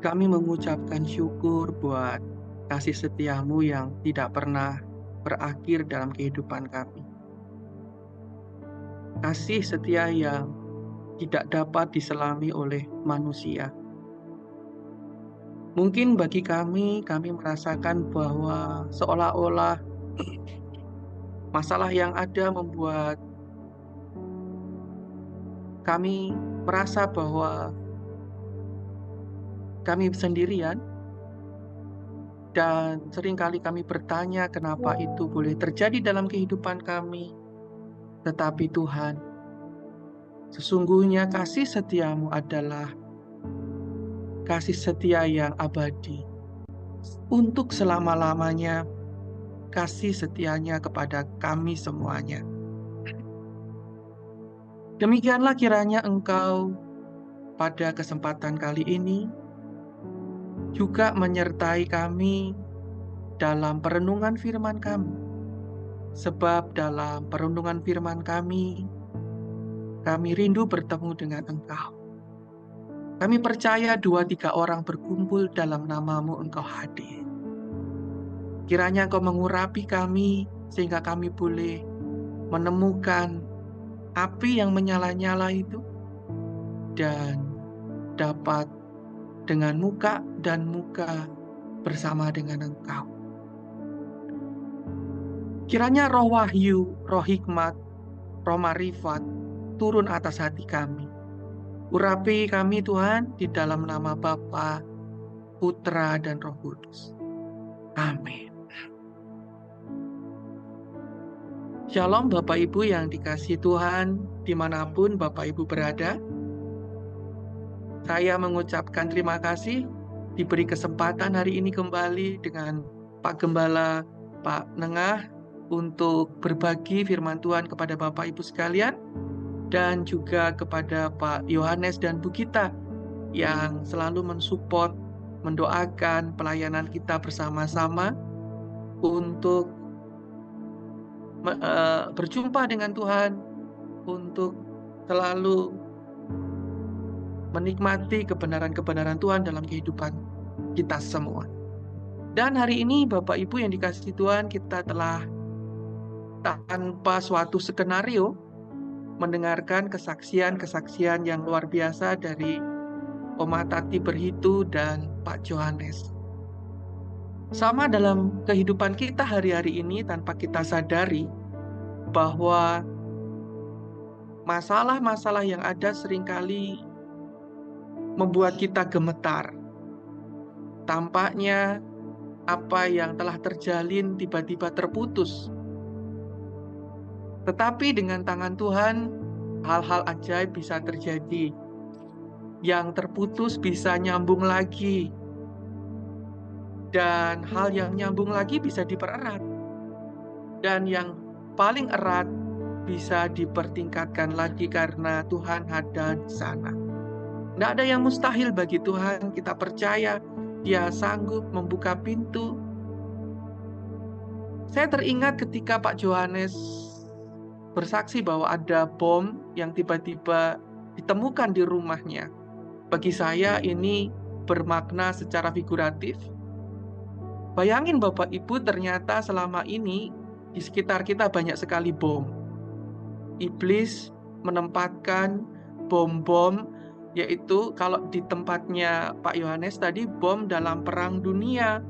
Kami mengucapkan syukur buat kasih setiamu yang tidak pernah berakhir dalam kehidupan kami. Kasih setia yang tidak dapat diselami oleh manusia. Mungkin bagi kami merasakan bahwa seolah-olah masalah yang ada membuat kami merasa bahwa kami sendirian, dan seringkali kami bertanya kenapa itu boleh terjadi dalam kehidupan kami. Tetapi Tuhan, sesungguhnya kasih setiamu adalah kasih setia yang abadi. Untuk selama-lamanya, kasih setianya kepada kami semuanya. Demikianlah kiranya Engkau pada kesempatan kali ini juga menyertai kami dalam perenungan firman kami. Sebab dalam perenungan firman kami rindu bertemu dengan Engkau. Kami percaya 2-3 orang berkumpul dalam namamu Engkau hadir. Kiranya Engkau mengurapi kami sehingga kami boleh menemukan api yang menyala-nyala itu dan dapat dengan muka dan muka bersama dengan Engkau. Kiranya roh wahyu, roh hikmat, roh marifat turun atas hati kami. Urapi kami Tuhan di dalam nama Bapa, Putra, dan Roh Kudus. Amin. Shalom Bapak Ibu yang dikasihi Tuhan, dimanapun Bapak Ibu berada. Saya mengucapkan terima kasih diberi kesempatan hari ini kembali dengan Pak Gembala, Pak Nengah, untuk berbagi firman Tuhan kepada Bapak Ibu sekalian, dan juga kepada Pak Yohanes dan Bu Gita yang selalu mensupport, mendoakan pelayanan kita bersama-sama untuk berjumpa dengan Tuhan, untuk selalu menikmati kebenaran-kebenaran Tuhan dalam kehidupan kita semua. Dan hari ini Bapak Ibu yang dikasihi Tuhan, kita telah tanpa suatu skenario mendengarkan kesaksian-kesaksian yang luar biasa dari Oma Tati Berhitu dan Pak Yohanes. Sama dalam kehidupan kita hari-hari ini, tanpa kita sadari bahwa masalah-masalah yang ada seringkali membuat kita gemetar. Tampaknya apa yang telah terjalin tiba-tiba terputus. Tetapi dengan tangan Tuhan, hal-hal ajaib bisa terjadi. Yang terputus bisa nyambung lagi. Dan hal yang nyambung lagi bisa dipererat. Dan yang paling erat bisa dipertingkatkan lagi karena Tuhan ada di sana. Tidak ada yang mustahil bagi Tuhan. Kita percaya Dia sanggup membuka pintu. Saya teringat ketika Pak Yohanes bersaksi bahwa ada bom yang tiba-tiba ditemukan di rumahnya. Bagi saya ini bermakna secara figuratif. Bayangin Bapak Ibu, ternyata selama ini di sekitar kita banyak sekali bom. Iblis menempatkan bom-bom, yaitu kalau di tempatnya Pak Yohanes tadi, bom dalam Perang Dunia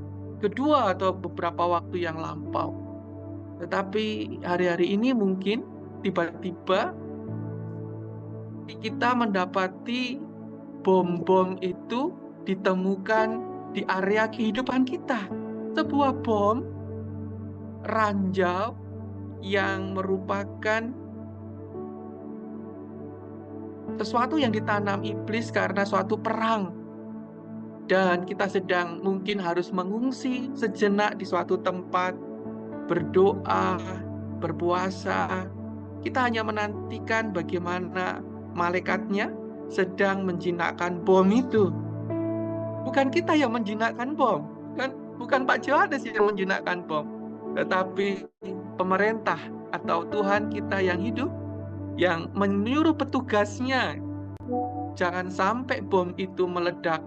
Kedua atau beberapa waktu yang lampau. Tetapi hari-hari ini mungkin tiba-tiba kita mendapati bom-bom itu ditemukan di area kehidupan kita. Sebuah bom ranjau yang merupakan sesuatu yang ditanam iblis karena suatu perang. Dan kita sedang mungkin harus mengungsi sejenak di suatu tempat, berdoa, berpuasa. Kita hanya menantikan bagaimana malaikatnya sedang menjinakkan bom itu. Bukan kita yang menjinakkan bom, bukan Pak Yohanes yang menjinakkan bom, tetapi pemerintah atau Tuhan kita yang hidup, yang menyuruh petugasnya jangan sampai bom itu meledak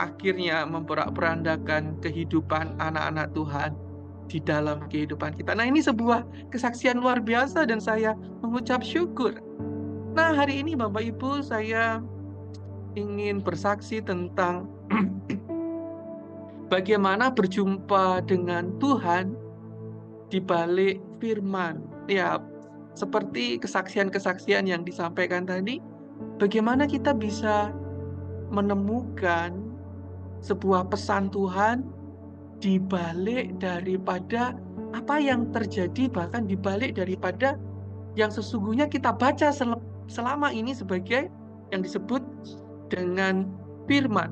akhirnya memporak-porandakan kehidupan anak-anak Tuhan di dalam kehidupan kita. Nah, ini sebuah kesaksian luar biasa dan saya mengucap syukur. Nah, hari ini Bapak Ibu, saya ingin bersaksi tentang bagaimana berjumpa dengan Tuhan di balik firman. Ya, seperti kesaksian-kesaksian yang disampaikan tadi, bagaimana kita bisa menemukan sebuah pesan Tuhan di balik daripada apa yang terjadi, bahkan di balik daripada yang sesungguhnya kita baca selama ini sebagai yang disebut dengan firman,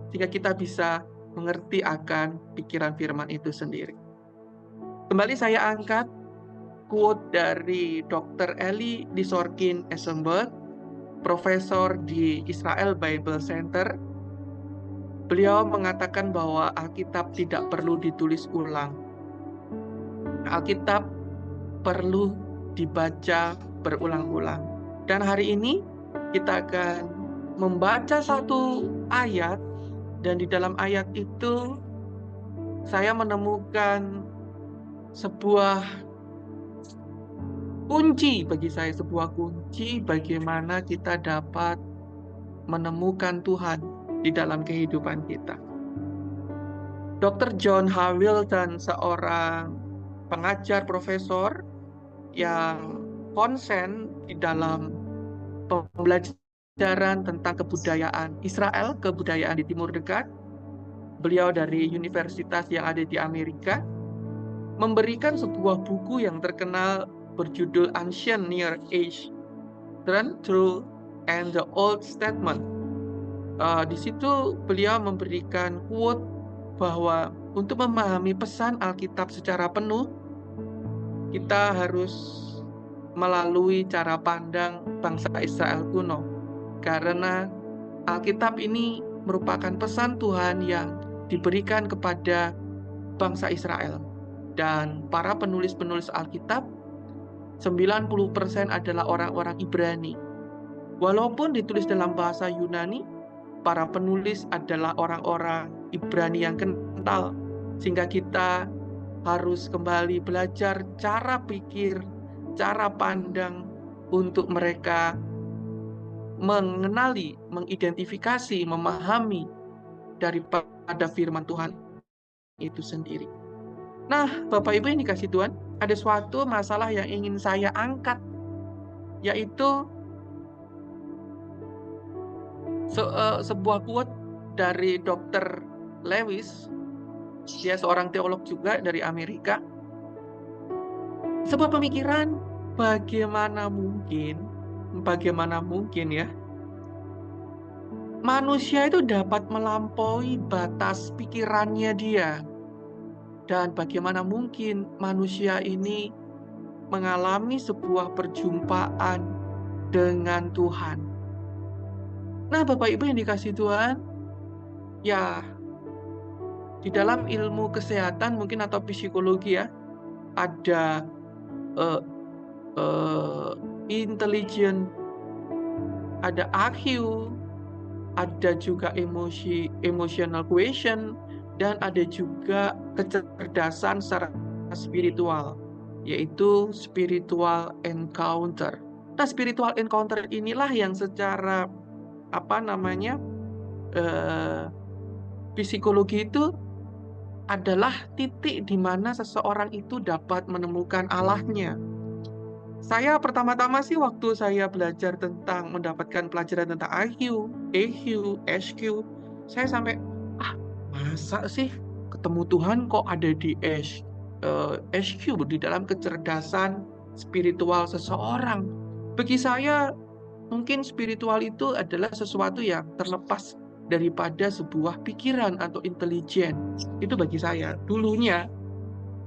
sehingga kita bisa mengerti akan pikiran firman itu sendiri. Kembali saya angkat quote dari Dr. Eli Disorkin Eisenberg, profesor di Israel Bible Center. Beliau mengatakan bahwa Alkitab tidak perlu ditulis ulang. Alkitab perlu dibaca berulang-ulang. Dan hari ini kita akan membaca satu ayat, dan di dalam ayat itu saya menemukan sebuah kunci bagi saya, sebuah kunci bagaimana kita dapat menemukan Tuhan di dalam kehidupan kita. Dr. John Hamilton, seorang pengajar profesor yang konsen di dalam pembelajaran tentang kebudayaan Israel, kebudayaan di Timur Dekat. Beliau dari universitas yang ada di Amerika, memberikan sebuah buku yang terkenal berjudul Ancient Near Age, Truth and the Old Testament. Di situ beliau memberikan quote bahwa untuk memahami pesan Alkitab secara penuh, kita harus melalui cara pandang bangsa Israel kuno. Karena Alkitab ini merupakan pesan Tuhan yang diberikan kepada bangsa Israel. Dan para penulis-penulis Alkitab, 90% adalah orang-orang Ibrani. Walaupun ditulis dalam bahasa Yunani, para penulis adalah orang-orang Ibrani yang kental. Sehingga kita harus kembali belajar cara pikir, cara pandang untuk mereka mengenali, mengidentifikasi, memahami daripada firman Tuhan itu sendiri. Nah, Bapak Ibu yang dikasih Tuhan, ada suatu masalah yang ingin saya angkat, yaitu sebuah quote dari Dr. Lewis. Dia seorang teolog juga dari Amerika. Sebuah pemikiran, bagaimana mungkin ya, manusia itu dapat melampaui batas pikirannya dia. Dan bagaimana mungkin manusia ini mengalami sebuah perjumpaan dengan Tuhan. Nah, Bapak Ibu yang dikasih Tuhan, ya, di dalam ilmu kesehatan mungkin atau psikologi ya, ada intelligent, ada IQ, ada juga emotional quotient, dan ada juga kecerdasan secara spiritual, yaitu spiritual encounter. Nah, spiritual encounter inilah yang secara psikologi itu adalah titik di mana seseorang itu dapat menemukan Allahnya. Saya pertama-tama sih waktu saya belajar tentang mendapatkan pelajaran tentang IQ, EQ, SQ, saya sampai, masa sih ketemu Tuhan kok ada di SQ, di dalam kecerdasan spiritual seseorang. Bagi saya, mungkin spiritual itu adalah sesuatu yang terlepas daripada sebuah pikiran atau intelijen. Itu bagi saya dulunya.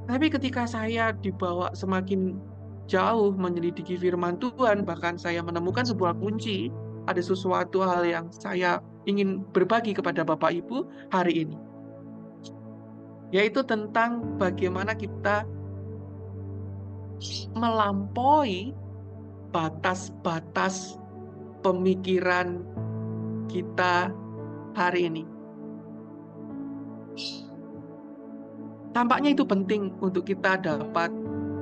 Tapi ketika saya dibawa semakin jauh menyelidiki firman Tuhan, bahkan saya menemukan sebuah kunci, ada sesuatu hal yang saya ingin berbagi kepada Bapak Ibu hari ini, yaitu tentang bagaimana kita melampaui batas-batas pemikiran kita hari ini. Tampaknya itu penting untuk kita dapat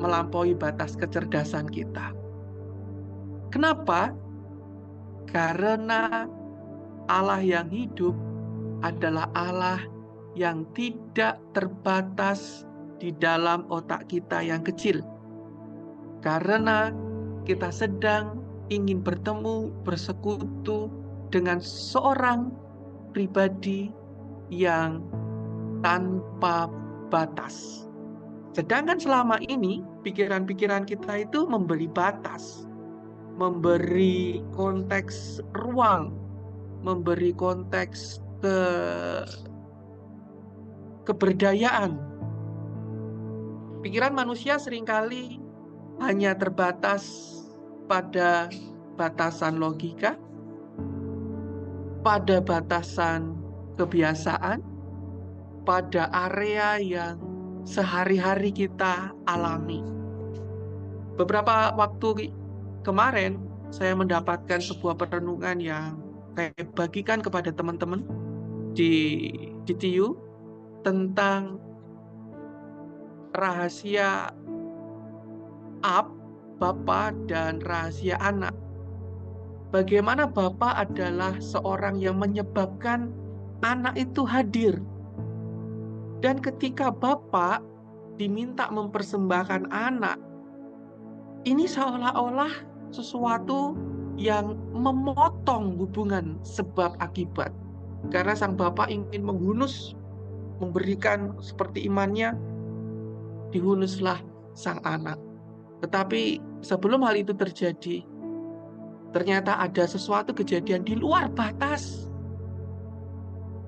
melampaui batas kecerdasan kita. Kenapa? Karena Allah yang hidup adalah Allah yang tidak terbatas di dalam otak kita yang kecil. Karena kita sedang ingin bertemu, bersekutu dengan seorang pribadi yang tanpa batas. Sedangkan selama ini pikiran-pikiran kita itu memberi batas, memberi konteks ruang, memberi konteks keberdayaan. Pikiran manusia seringkali hanya terbatas pada batasan logika, pada batasan kebiasaan, pada area yang sehari-hari kita alami. Beberapa waktu kemarin, saya mendapatkan sebuah perenungan yang saya bagikan kepada teman-teman di TU tentang rahasia Bapa dan rahasia anak. Bagaimana Bapa adalah seorang yang menyebabkan anak itu hadir. Dan ketika Bapa diminta mempersembahkan anak, ini seolah-olah sesuatu yang memotong hubungan sebab akibat. Karena sang Bapa ingin menghunus, memberikan seperti imannya, dihunuslah sang anak. Tetapi sebelum hal itu terjadi, ternyata ada sesuatu kejadian di luar batas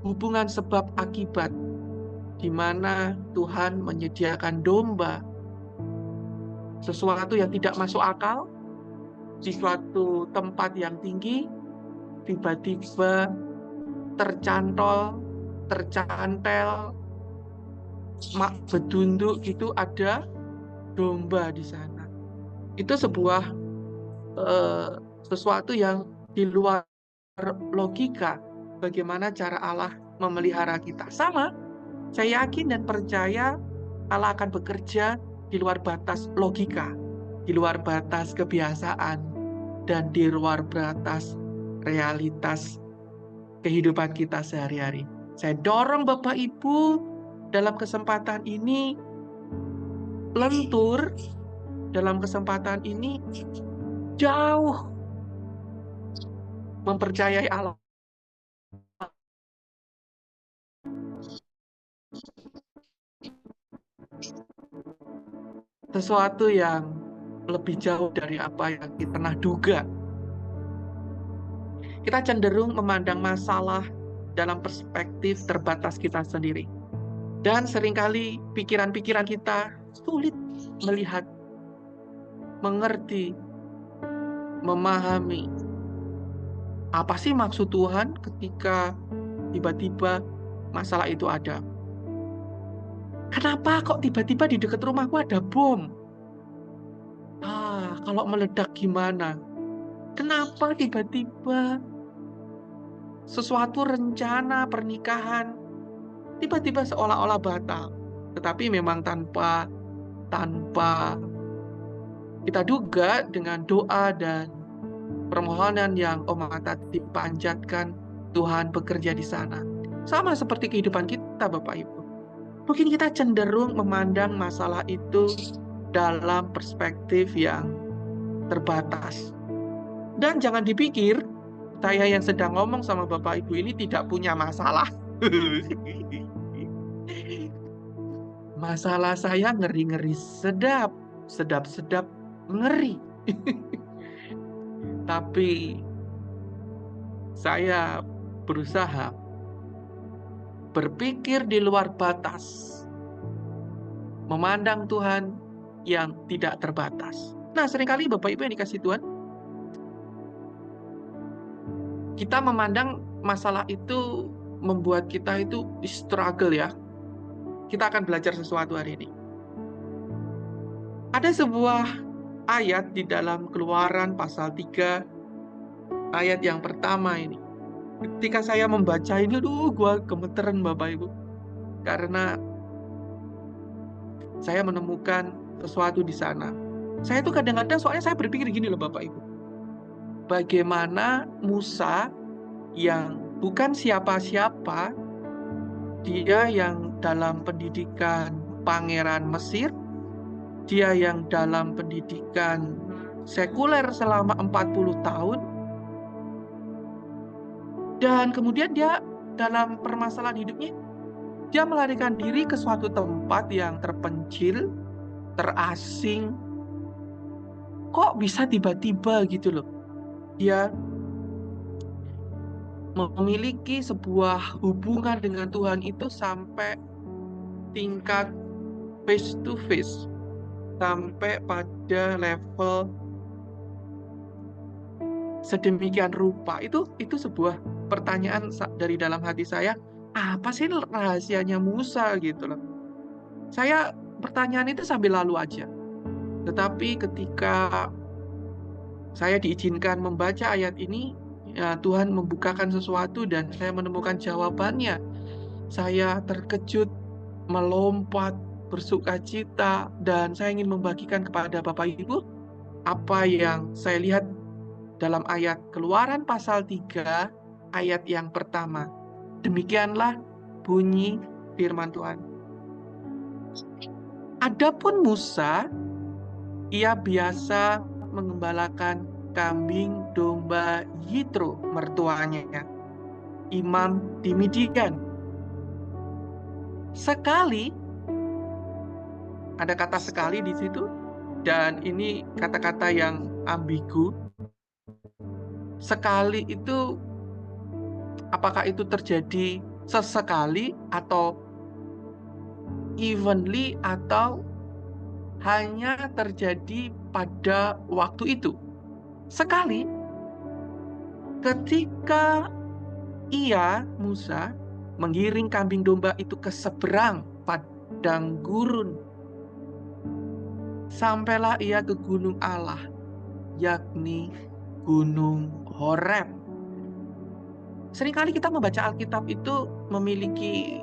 hubungan sebab akibat, di mana Tuhan menyediakan domba, sesuatu yang tidak masuk akal, di suatu tempat yang tinggi, tiba-tiba tercantol, tercantel, bedunduk itu ada domba di sana. Itu sebuah sesuatu yang di luar logika. Bagaimana cara Allah memelihara kita. Sama, saya yakin dan percaya Allah akan bekerja di luar batas logika, di luar batas kebiasaan, dan di luar batas realitas kehidupan kita sehari-hari. Saya dorong Bapak Ibu dalam kesempatan ini lentur, dalam kesempatan ini jauh mempercayai Allah. Sesuatu yang lebih jauh dari apa yang kita pernah duga. Kita cenderung memandang masalah dalam perspektif terbatas kita sendiri. Dan seringkali pikiran-pikiran kita sulit melihat, mengerti, memahami apa sih maksud Tuhan ketika tiba-tiba masalah itu ada. Kenapa kok tiba-tiba di dekat rumahku ada bom? Kalau meledak gimana? Kenapa tiba-tiba sesuatu rencana pernikahan tiba-tiba seolah-olah batal? Tetapi memang tanpa kita duga, dengan doa dan permohonan yang Om Tati panjatkan, Tuhan bekerja di sana. Sama seperti kehidupan kita, Bapak Ibu. Mungkin kita cenderung memandang masalah itu dalam perspektif yang terbatas. Dan jangan dipikir saya yang sedang ngomong sama Bapak Ibu ini tidak punya masalah. Masalah saya ngeri-ngeri sedap, sedap-sedap ngeri. Tapi saya berusaha berpikir di luar batas, memandang Tuhan yang tidak terbatas. Nah, seringkali Bapak Ibu yang dikasih Tuhan, kita memandang masalah itu membuat kita itu struggle ya. Kita akan belajar sesuatu hari ini. Ada sebuah ayat di dalam Keluaran pasal 3, ayat yang pertama ini. Ketika saya membaca ini, gue gemeteran Bapak Ibu. Karena saya menemukan sesuatu di sana. Saya tuh kadang-kadang soalnya saya berpikir gini loh Bapak Ibu. Bagaimana Musa yang bukan siapa-siapa, dia yang dalam pendidikan pangeran Mesir, dia yang dalam pendidikan sekuler selama 40 tahun, dan kemudian dia dalam permasalahan hidupnya, dia melarikan diri ke suatu tempat yang terpencil, terasing. Kok bisa tiba-tiba gitu loh, dia memiliki sebuah hubungan dengan Tuhan itu sampai tingkat face to face, sampai pada level sedemikian rupa. Itu sebuah pertanyaan dari dalam hati saya, apa sih rahasianya Musa gitu loh. Saya pertanyaan itu sambil lalu aja. Tetapi ketika saya diizinkan membaca ayat ini, ya Tuhan membukakan sesuatu dan saya menemukan jawabannya. Saya terkejut, melompat, bersukacita, dan saya ingin membagikan kepada Bapak Ibu apa yang saya lihat dalam ayat Keluaran pasal 3 ayat yang pertama. Demikianlah bunyi firman Tuhan. Adapun Musa, ia biasa mengembalakan kambing domba Yitro mertuanya, imam di Midian. Sekali, ada kata sekali di situ, dan ini kata-kata yang ambigu. Sekali itu, apakah itu terjadi sesekali atau evenly atau hanya terjadi pada waktu itu? Sekali, ketika Musa, menggiring kambing domba itu ke seberang padang gurun, sampailah ia ke gunung Allah, yakni Gunung Horeb. Seringkali kita membaca Alkitab itu memiliki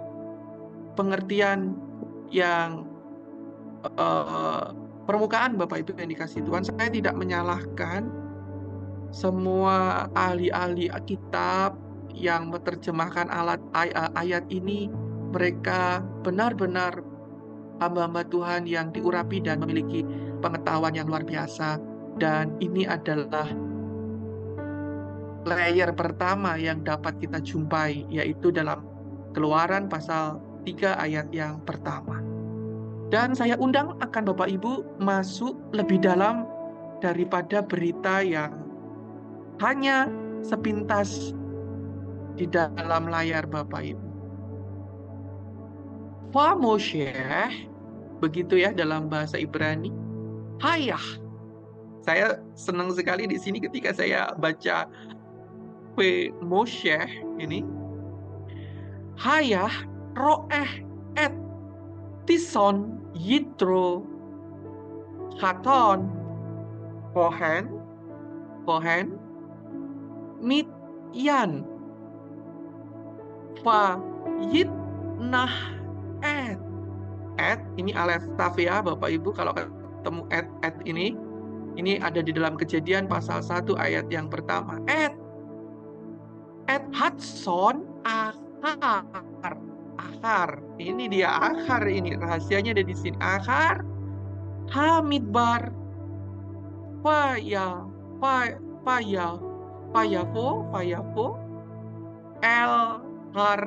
pengertian yang permukaan Bapak Ibu yang dikasih Tuhan. Saya tidak menyalahkan semua ahli-ahli kitab yang menerjemahkan ayat ini. Mereka benar-benar hamba-hamba Tuhan yang diurapi dan memiliki pengetahuan yang luar biasa. Dan ini adalah layer pertama yang dapat kita jumpai, yaitu dalam Keluaran pasal 3 ayat yang pertama. Dan saya undang akan Bapak Ibu masuk lebih dalam daripada berita yang hanya sepintas di dalam layar Bapak Ibu. Vamosheh, begitu ya dalam bahasa Ibrani. Hayah. Saya senang sekali di sini ketika saya baca Vamosheh ini. Hayah roeh et tison yitro haton Kohen mityan fa yit nah et ini alef taf ya Bapak Ibu. Kalau ketemu et ini ada di dalam Kejadian pasal 1 ayat yang pertama. Et hatson akar. Ini dia akar, ini rahasianya ada di sini. Akar hamidbar Fayafo El Har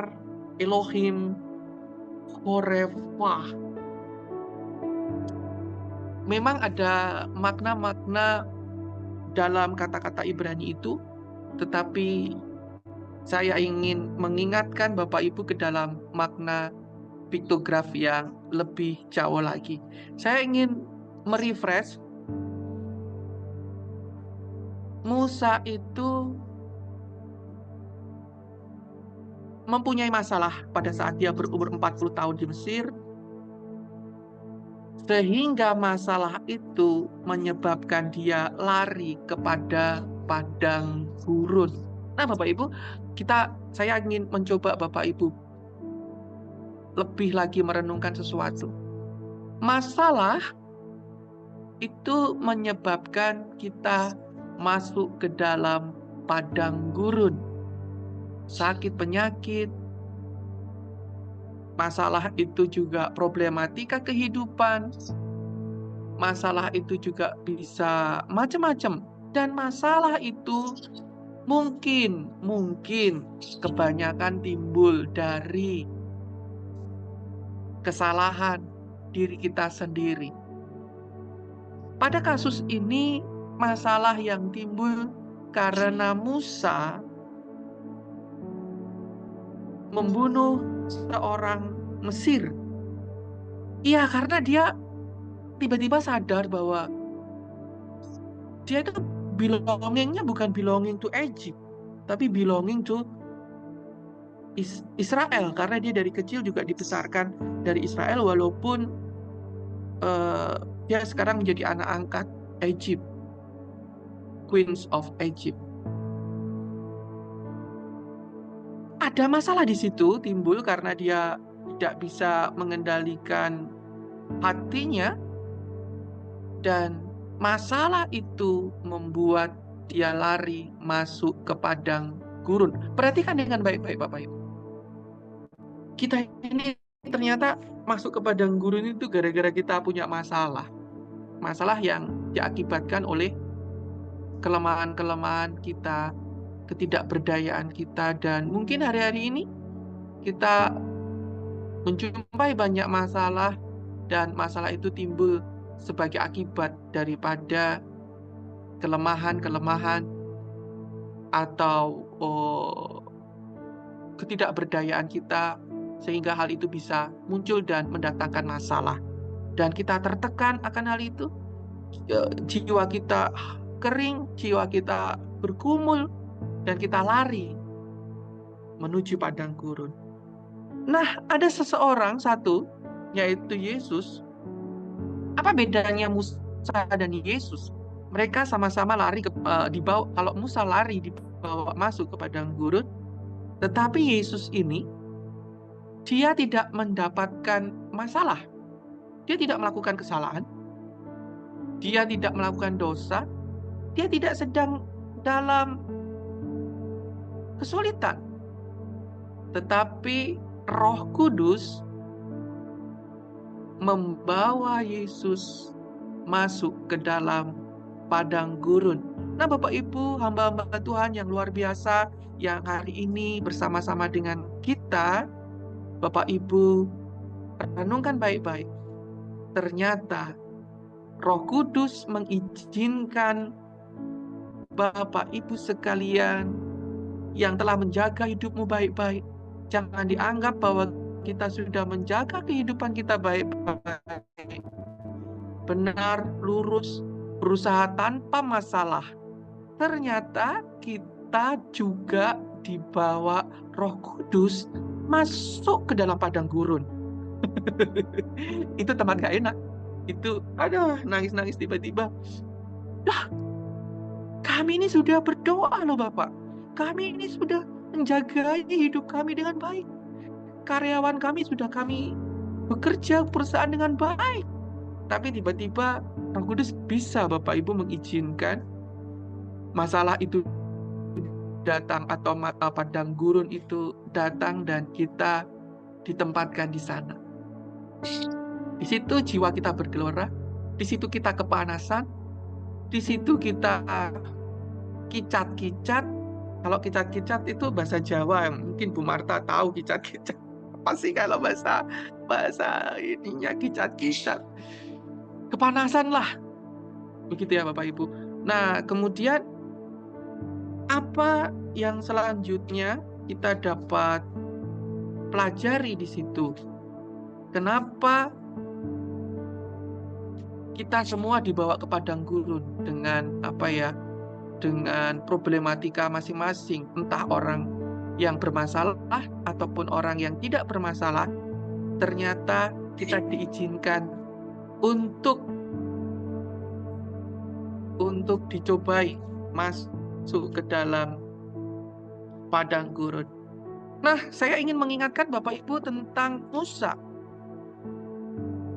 Elohim Horefah. Memang ada makna-makna dalam kata-kata Ibrani itu, tetapi saya ingin mengingatkan Bapak Ibu ke dalam makna piktografi yang lebih jauh lagi. Saya ingin merefresh. Musa itu mempunyai masalah pada saat dia berumur 40 tahun di Mesir, sehingga masalah itu menyebabkan dia lari kepada padang gurun. Nah, Bapak Ibu, saya ingin mencoba Bapak Ibu lebih lagi merenungkan sesuatu. Masalah itu menyebabkan kita masuk ke dalam padang gurun. Sakit penyakit, masalah itu juga problematika kehidupan, masalah itu juga bisa macam-macam. Dan masalah itu mungkin kebanyakan timbul dari kesalahan diri kita sendiri. Pada kasus ini, masalah yang timbul karena Musa membunuh seorang Mesir. Iya, karena dia tiba-tiba sadar bahwa dia itu belongingnya bukan belonging to Egypt, tapi belonging to Israel, karena dia dari kecil juga dibesarkan dari Israel, walaupun dia sekarang menjadi anak angkat Egypt, Queens of Egypt. Ada masalah di situ timbul karena dia tidak bisa mengendalikan hatinya, dan masalah itu membuat dia lari masuk ke padang gurun. Perhatikan dengan baik-baik Bapak Ibu. Kita ini ternyata masuk ke padang gurun itu gara-gara kita punya masalah. Masalah yang diakibatkan oleh kelemahan-kelemahan kita, ketidakberdayaan kita, dan mungkin hari-hari ini kita menjumpai banyak masalah, dan masalah itu timbul sebagai akibat daripada kelemahan-kelemahan atau ketidakberdayaan kita, sehingga hal itu bisa muncul dan mendatangkan masalah. Dan kita tertekan akan hal itu, jiwa kita kering, jiwa kita bergumul, dan kita lari menuju padang gurun. Nah, ada seseorang satu, yaitu Yesus. Apa bedanya Musa dan Yesus? Mereka sama-sama lari dibawa. Kalau Musa lari dibawa masuk ke padang gurun, tetapi Yesus ini dia tidak mendapatkan masalah. Dia tidak melakukan kesalahan. Dia tidak melakukan dosa. Dia tidak sedang dalam kesulitan. Tetapi Roh Kudus membawa Yesus masuk ke dalam padang gurun. Nah, Bapak Ibu, hamba-hamba Tuhan yang luar biasa yang hari ini bersama-sama dengan kita, Bapak Ibu, renungkan baik-baik. Ternyata Roh Kudus mengizinkan Bapak Ibu sekalian yang telah menjaga hidupmu baik-baik. Jangan dianggap bahwa kita sudah menjaga kehidupan kita baik-baik, benar, lurus, berusaha tanpa masalah. Ternyata kita juga dibawa Roh Kudus masuk ke dalam padang gurun. Itu tempat gak enak. Itu, aduh, nangis-nangis tiba-tiba. Kami ini sudah berdoa loh Bapak. Kami ini sudah menjaga hidup kami dengan baik. Karyawan kami sudah kami bekerja perusahaan dengan baik. Tapi tiba-tiba Roh Kudus bisa Bapak Ibu mengizinkan masalah itu datang, atau padang gurun itu datang, dan kita ditempatkan di sana. Di situ jiwa kita bergelora, di situ kita kepanasan, di situ kita kicat-kicat. Kalau kicat-kicat itu bahasa Jawa, mungkin Bu Marta tahu kicat-kicat. Pasti kalau bahasa ininya kicat-kicat. Kepanasan lah. Begitu ya Bapak Ibu. Nah, kemudian apa yang selanjutnya kita dapat pelajari di situ? Kenapa kita semua dibawa ke padang gurun dengan dengan problematika masing-masing, entah orang yang bermasalah ataupun orang yang tidak bermasalah. Ternyata kita diizinkan untuk dicobai masuk ke dalam padang gurun. Nah, saya ingin mengingatkan Bapak Ibu tentang Musa.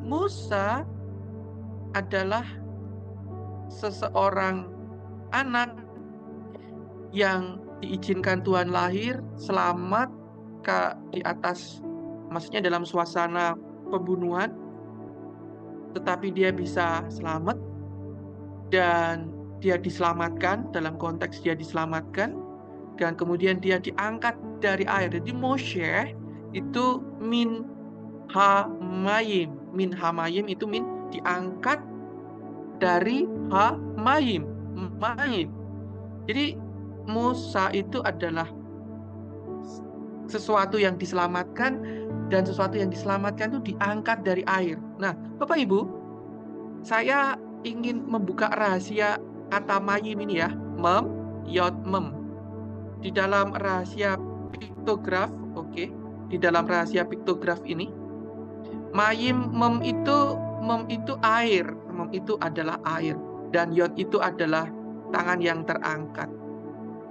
Musa adalah seseorang anak yang diizinkan Tuhan lahir selamat di atas, maksudnya dalam suasana pembunuhan, tetapi dia bisa selamat dan dia diselamatkan, dalam konteks dia diselamatkan, dan kemudian dia diangkat dari air. Jadi Moshe itu min hamayim. Min hamayim itu diangkat dari hamayim. Mayim. Jadi Musa itu adalah sesuatu yang diselamatkan, dan sesuatu yang diselamatkan itu diangkat dari air. Nah, Bapak Ibu, saya ingin membuka rahasia kata mayim ini ya. Mem, yod, mem. Di dalam rahasia piktograf, oke. Di dalam rahasia piktograf ini, mayim, mem itu air. Mem itu adalah air. Dan yod itu adalah tangan yang terangkat.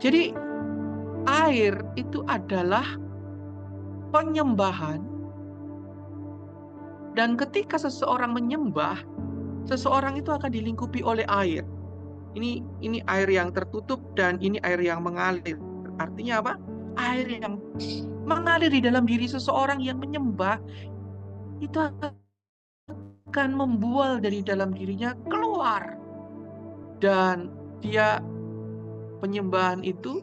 Jadi, air itu adalah penyembahan. Dan ketika seseorang menyembah, seseorang itu akan dilingkupi oleh air. Ini air yang tertutup dan ini air yang mengalir. Artinya apa? Air yang mengalir di dalam diri seseorang yang menyembah itu akan membual dari dalam dirinya keluar. Dan penyembahan itu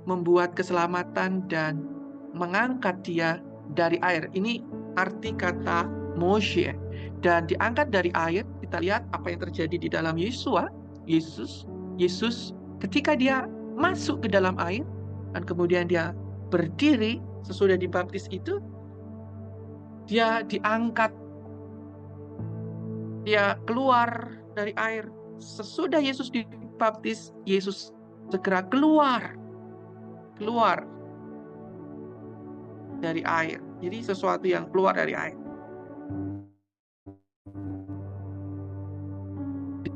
membuat keselamatan dan mengangkat dia dari air. Ini arti kata Moshe. Dan diangkat dari air, kita lihat apa yang terjadi di dalam Yesus ketika dia masuk ke dalam air dan kemudian dia berdiri sesudah dibaptis itu, dia diangkat, dia keluar dari air. Sesudah Yesus dibaptis, Yesus segera keluar dari air. Jadi sesuatu yang keluar dari air.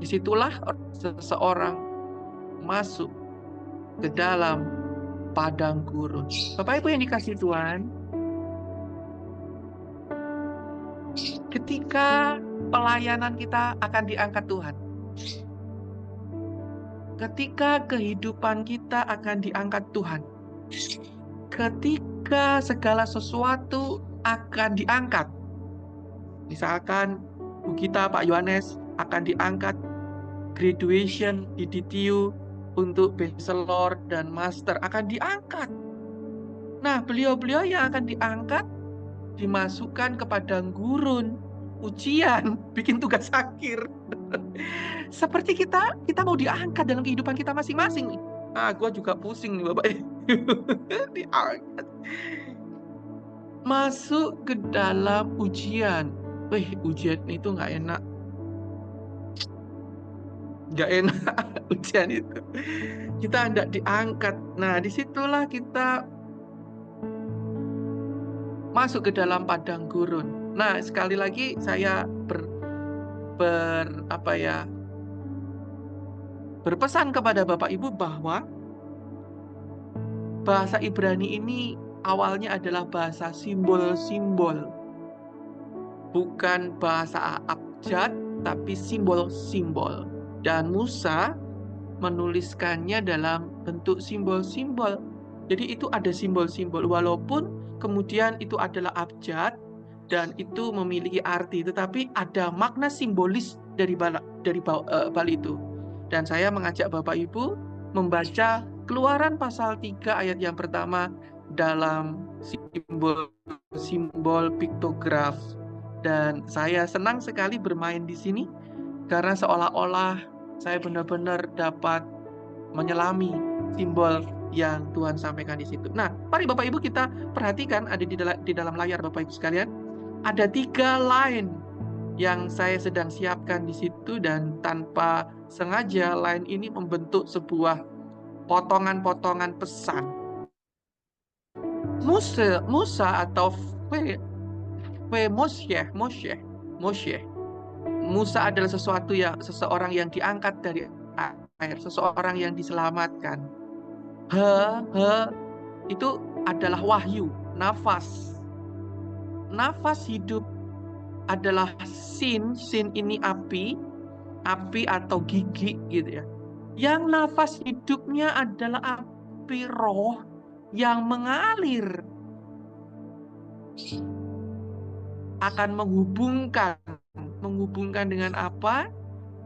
Disitulah seseorang masuk ke dalam padang gurun. Bapak Ibu yang dikasihi Tuhan, ketika pelayanan kita akan diangkat Tuhan, ketika kehidupan kita akan diangkat Tuhan, ketika segala sesuatu akan diangkat, misalkan Bu kita Pak Yohanes akan diangkat graduation di DTU untuk bachelor dan master, akan diangkat. Nah, beliau-beliau yang akan diangkat dimasukkan ke padang gurun, ujian, bikin tugas akhir. Seperti kita mau diangkat dalam kehidupan kita masing-masing nih. Gue juga pusing nih Bapak. Diangkat. Masuk ke dalam ujian. Ujian itu nggak enak. Nggak enak ujian itu. Kita hendak diangkat. Nah, disitulah kita masuk ke dalam padang gurun. Nah, sekali lagi saya berpesan kepada Bapak Ibu bahwa bahasa Ibrani ini awalnya adalah bahasa simbol-simbol. Bukan bahasa abjad, tapi simbol-simbol. Dan Musa menuliskannya dalam bentuk simbol-simbol. Jadi itu ada simbol-simbol, walaupun kemudian itu adalah abjad dan itu memiliki arti, tetapi ada makna simbolis dari balik itu. Dan saya mengajak Bapak Ibu membaca Keluaran pasal 3 ayat yang pertama dalam simbol piktograf. Dan saya senang sekali bermain di sini karena seolah-olah saya benar-benar dapat menyelami simbol yang Tuhan sampaikan di situ. Nah, mari Bapak Ibu kita perhatikan, ada di dalam layar Bapak Ibu sekalian, ada 3 line yang saya sedang siapkan di situ, dan tanpa sengaja line ini membentuk sebuah potongan-potongan pesan. Musa atau Moshe. Musa adalah seseorang yang diangkat dari air, seseorang yang diselamatkan. Itu adalah wahyu, nafas hidup adalah sin ini api atau gigi gitu ya. Yang nafas hidupnya adalah api roh yang mengalir, akan menghubungkan dengan apa?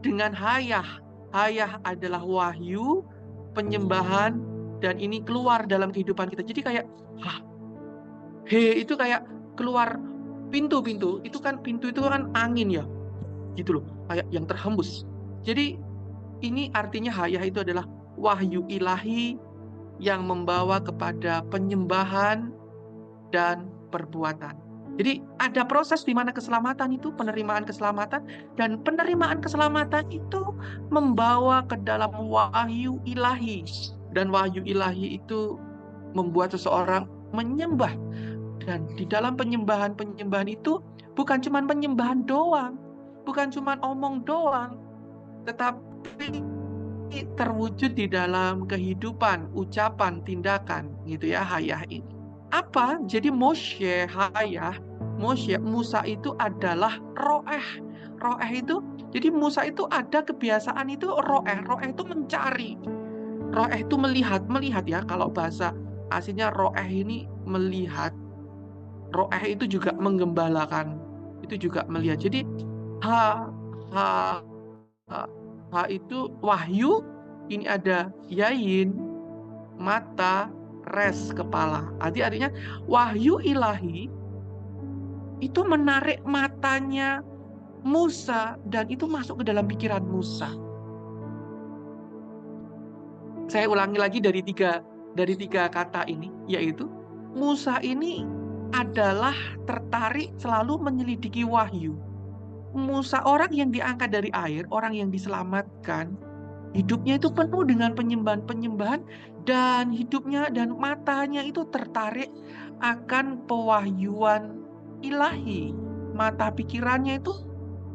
Dengan hayah. Hayah adalah wahyu, penyembahan, dan ini keluar dalam kehidupan kita. Jadi kayak, he itu kayak keluar pintu-pintu. Pintu itu kan angin ya, gitu loh, kayak yang terhembus. Jadi ini artinya hayah itu adalah wahyu ilahi yang membawa kepada penyembahan dan perbuatan. Jadi ada proses di mana keselamatan itu, penerimaan keselamatan, dan penerimaan keselamatan itu membawa ke dalam wahyu ilahi. Dan wahyu ilahi itu membuat seseorang menyembah. Dan di dalam penyembahan itu bukan cuma penyembahan doang, bukan cuma omong doang, tetapi terwujud di dalam kehidupan, ucapan, tindakan gitu ya, hayah ini. Apa? Jadi Moshe, hayah, Musa itu adalah roeh. Roeh itu, jadi Musa itu ada kebiasaan itu roeh. Roeh itu mencari. Roeh itu melihat ya, kalau bahasa aslinya roeh ini melihat. Roeh itu juga menggembalakan. Itu juga melihat. Jadi ha, ha, ha, ha itu wahyu, ini ada yain, mata, res, kepala. Artinya wahyu ilahi itu menarik matanya Musa dan itu masuk ke dalam pikiran Musa. Saya ulangi lagi dari tiga kata ini, yaitu Musa ini adalah tertarik selalu menyelidiki wahyu. Musa orang yang diangkat dari air, orang yang diselamatkan, hidupnya itu penuh dengan penyembahan-penyembahan, dan hidupnya dan matanya itu tertarik akan pewahyuan ilahi. Mata pikirannya itu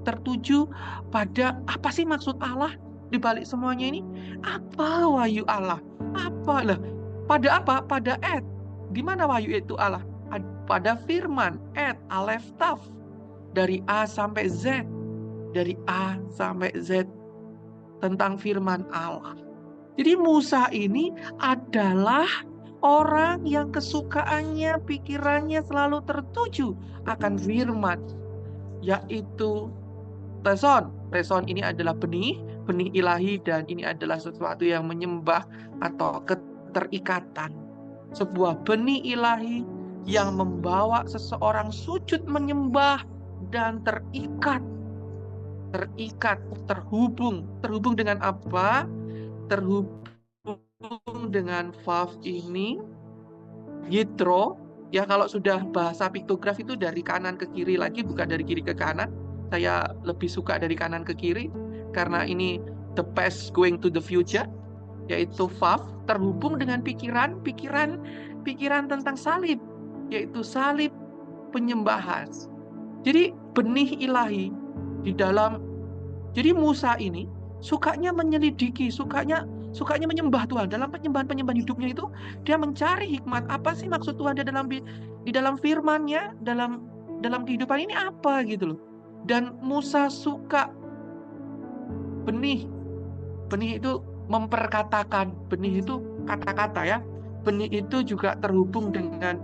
tertuju pada apa sih maksud Allah di balik semuanya ini? Apa wahyu Allah? Apa lah? Pada apa? Pada et. Di mana wahyu itu Allah? Pada firman, et, alef, taf. Dari A sampai Z. Dari A sampai Z tentang firman Allah. Jadi Musa ini adalah orang yang kesukaannya, pikirannya selalu tertuju akan firman, yaitu Reson. Reson ini adalah benih ilahi, dan ini adalah sesuatu yang menyembah atau keterikatan. Sebuah benih ilahi yang membawa seseorang sujud menyembah dan terikat, terhubung dengan apa? Terhubung dengan vav ini, yitro. Ya, kalau sudah bahasa piktograf itu dari kanan ke kiri lagi, bukan dari kiri ke kanan. Saya lebih suka dari kanan ke kiri karena ini the past going to the future, yaitu vav, terhubung dengan pikiran tentang salib, yaitu salib penyembahan. Jadi benih ilahi di dalam. Jadi Musa ini sukanya menyelidiki, sukanya menyembah Tuhan. Dalam penyembahan hidupnya itu dia mencari hikmat, apa sih maksud Tuhan di dalam firman-Nya, dalam kehidupan ini apa gitu loh. Dan Musa suka benih itu memperkatakan, benih itu kata-kata ya. Benih itu juga terhubung dengan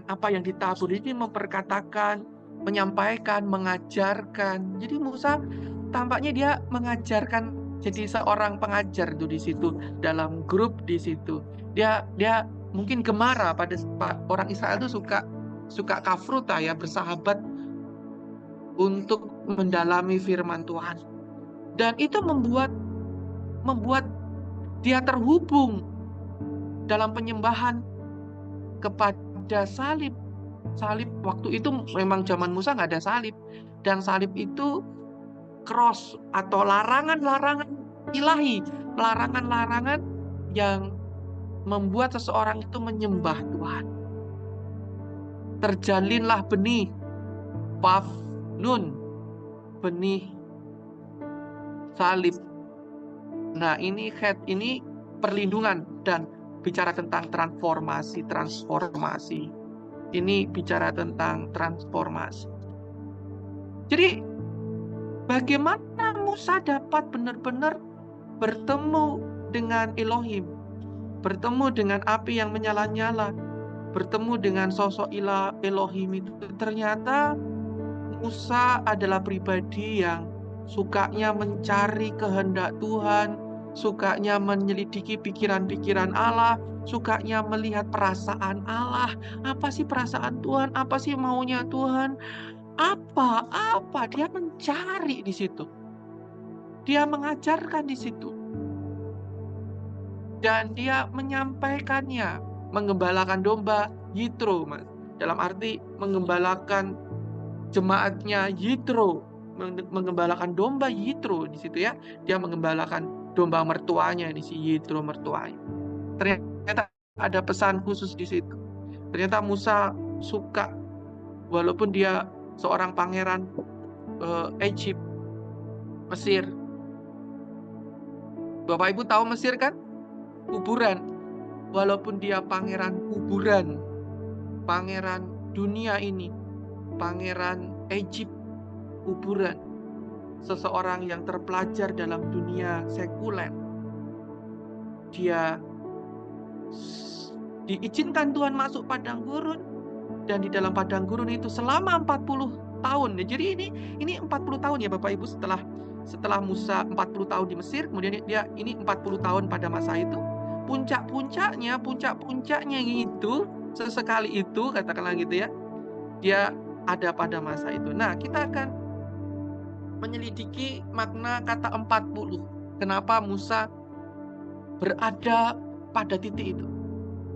apa yang ditabur. Ini memperkatakan, menyampaikan, mengajarkan. Jadi Musa tampaknya dia mengajarkan, jadi seorang pengajar tuh di situ, dalam grup di situ. Dia mungkin gemara pada orang Israel itu suka kafruta ya, bersahabat untuk mendalami firman Tuhan. Dan itu membuat dia terhubung dalam penyembahan kepada salib. Salib waktu itu memang zaman Musa nggak ada salib, dan salib itu cross atau larangan-larangan ilahi, larangan-larangan yang membuat seseorang itu menyembah Tuhan. Terjalinlah benih, vav, nun, benih salib. Nah, ini perlindungan dan bicara tentang transformasi. Ini bicara tentang transformasi. Jadi bagaimana Musa dapat benar-benar bertemu dengan Elohim, bertemu dengan api yang menyala-nyala, bertemu dengan sosok Elohim itu. Ternyata Musa adalah pribadi yang sukanya mencari kehendak Tuhan, sukanya menyelidiki pikiran-pikiran Allah, sukanya melihat perasaan Allah. Apa sih perasaan Tuhan? Apa sih maunya Tuhan? Apa? Dia mencari di situ. Dia mengajarkan di situ. Dan dia menyampaikannya, menggembalakan domba Yitro, Mas. Dalam arti menggembalakan jemaatnya Yitro, menggembalakan domba Yitro di situ ya. Dia menggembalakan domba mertuanya di si Yitro mertuanya. Ternyata ada pesan khusus di situ. Ternyata Musa suka, walaupun dia seorang pangeran Egypt, Mesir. Bapak Ibu tahu Mesir kan? Kuburan. Walaupun dia pangeran kuburan, pangeran dunia ini, pangeran Egypt, kuburan, seseorang yang terpelajar dalam dunia sekuler, dia diizinkan Tuhan masuk padang gurun, dan di dalam padang gurun itu selama 40 tahun. Jadi ini 40 tahun ya Bapak Ibu, setelah Musa 40 tahun di Mesir, kemudian dia ini 40 tahun pada masa itu. Puncak-puncaknya itu sesekali itu, katakanlah gitu ya, dia ada pada masa itu. Nah, kita akan menyelidiki makna kata 40. Kenapa Musa berada pada titik itu?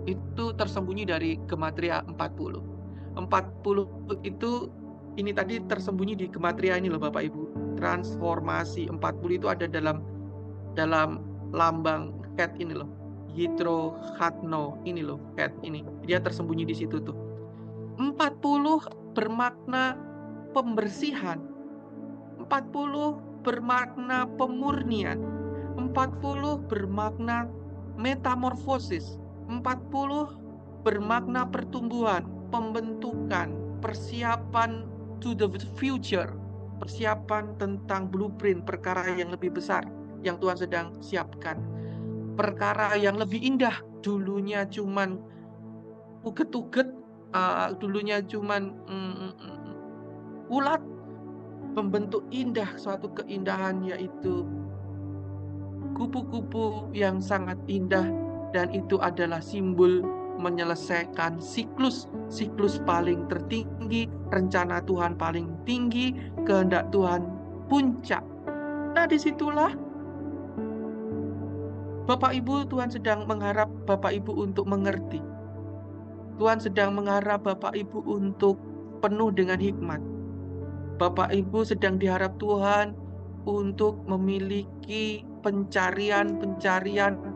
Itu tersembunyi dari gematria 40. 40 itu, ini tadi tersembunyi di gematria ini loh Bapak Ibu. Transformasi 40 itu ada dalam lambang cat ini loh. Yitro Hatno ini loh, cat ini. Dia tersembunyi di situ tuh. 40 bermakna pembersihan. 40 bermakna pemurnian. 40 bermakna metamorfosis. 40 bermakna pertumbuhan, pembentukan, persiapan to the future, persiapan tentang blueprint perkara yang lebih besar yang Tuhan sedang siapkan. Perkara yang lebih indah, dulunya cuman uget-uget, dulunya cuman ulat, membentuk indah, suatu keindahan, yaitu kupu-kupu yang sangat indah, dan itu adalah simbol menyelesaikan siklus paling tertinggi, rencana Tuhan paling tinggi, kehendak Tuhan puncak. Nah, disitulah Bapak Ibu, Tuhan sedang mengharap Bapak Ibu untuk mengerti. Tuhan sedang mengharap Bapak Ibu untuk penuh dengan hikmat. Bapak Ibu sedang diharap Tuhan untuk memiliki pencarian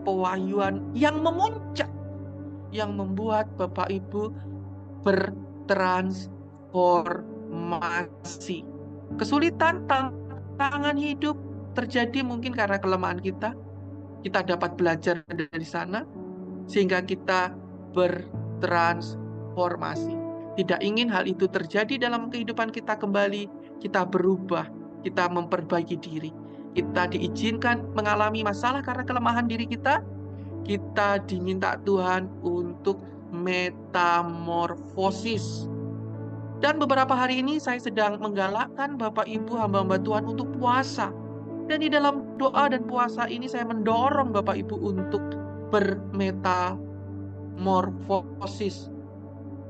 pewahyuan yang memuncak, yang membuat Bapak Ibu bertransformasi. Kesulitan, tantangan hidup terjadi mungkin karena kelemahan kita. Kita dapat belajar dari sana sehingga kita bertransformasi. Tidak ingin hal itu terjadi dalam kehidupan kita kembali, kita berubah, kita memperbaiki diri. Kita diizinkan mengalami masalah karena kelemahan diri kita. Kita diminta Tuhan untuk metamorfosis. Dan beberapa hari ini saya sedang menggalakkan Bapak Ibu hamba-hamba Tuhan untuk puasa. Dan di dalam doa dan puasa ini saya mendorong Bapak Ibu untuk bermetamorfosis.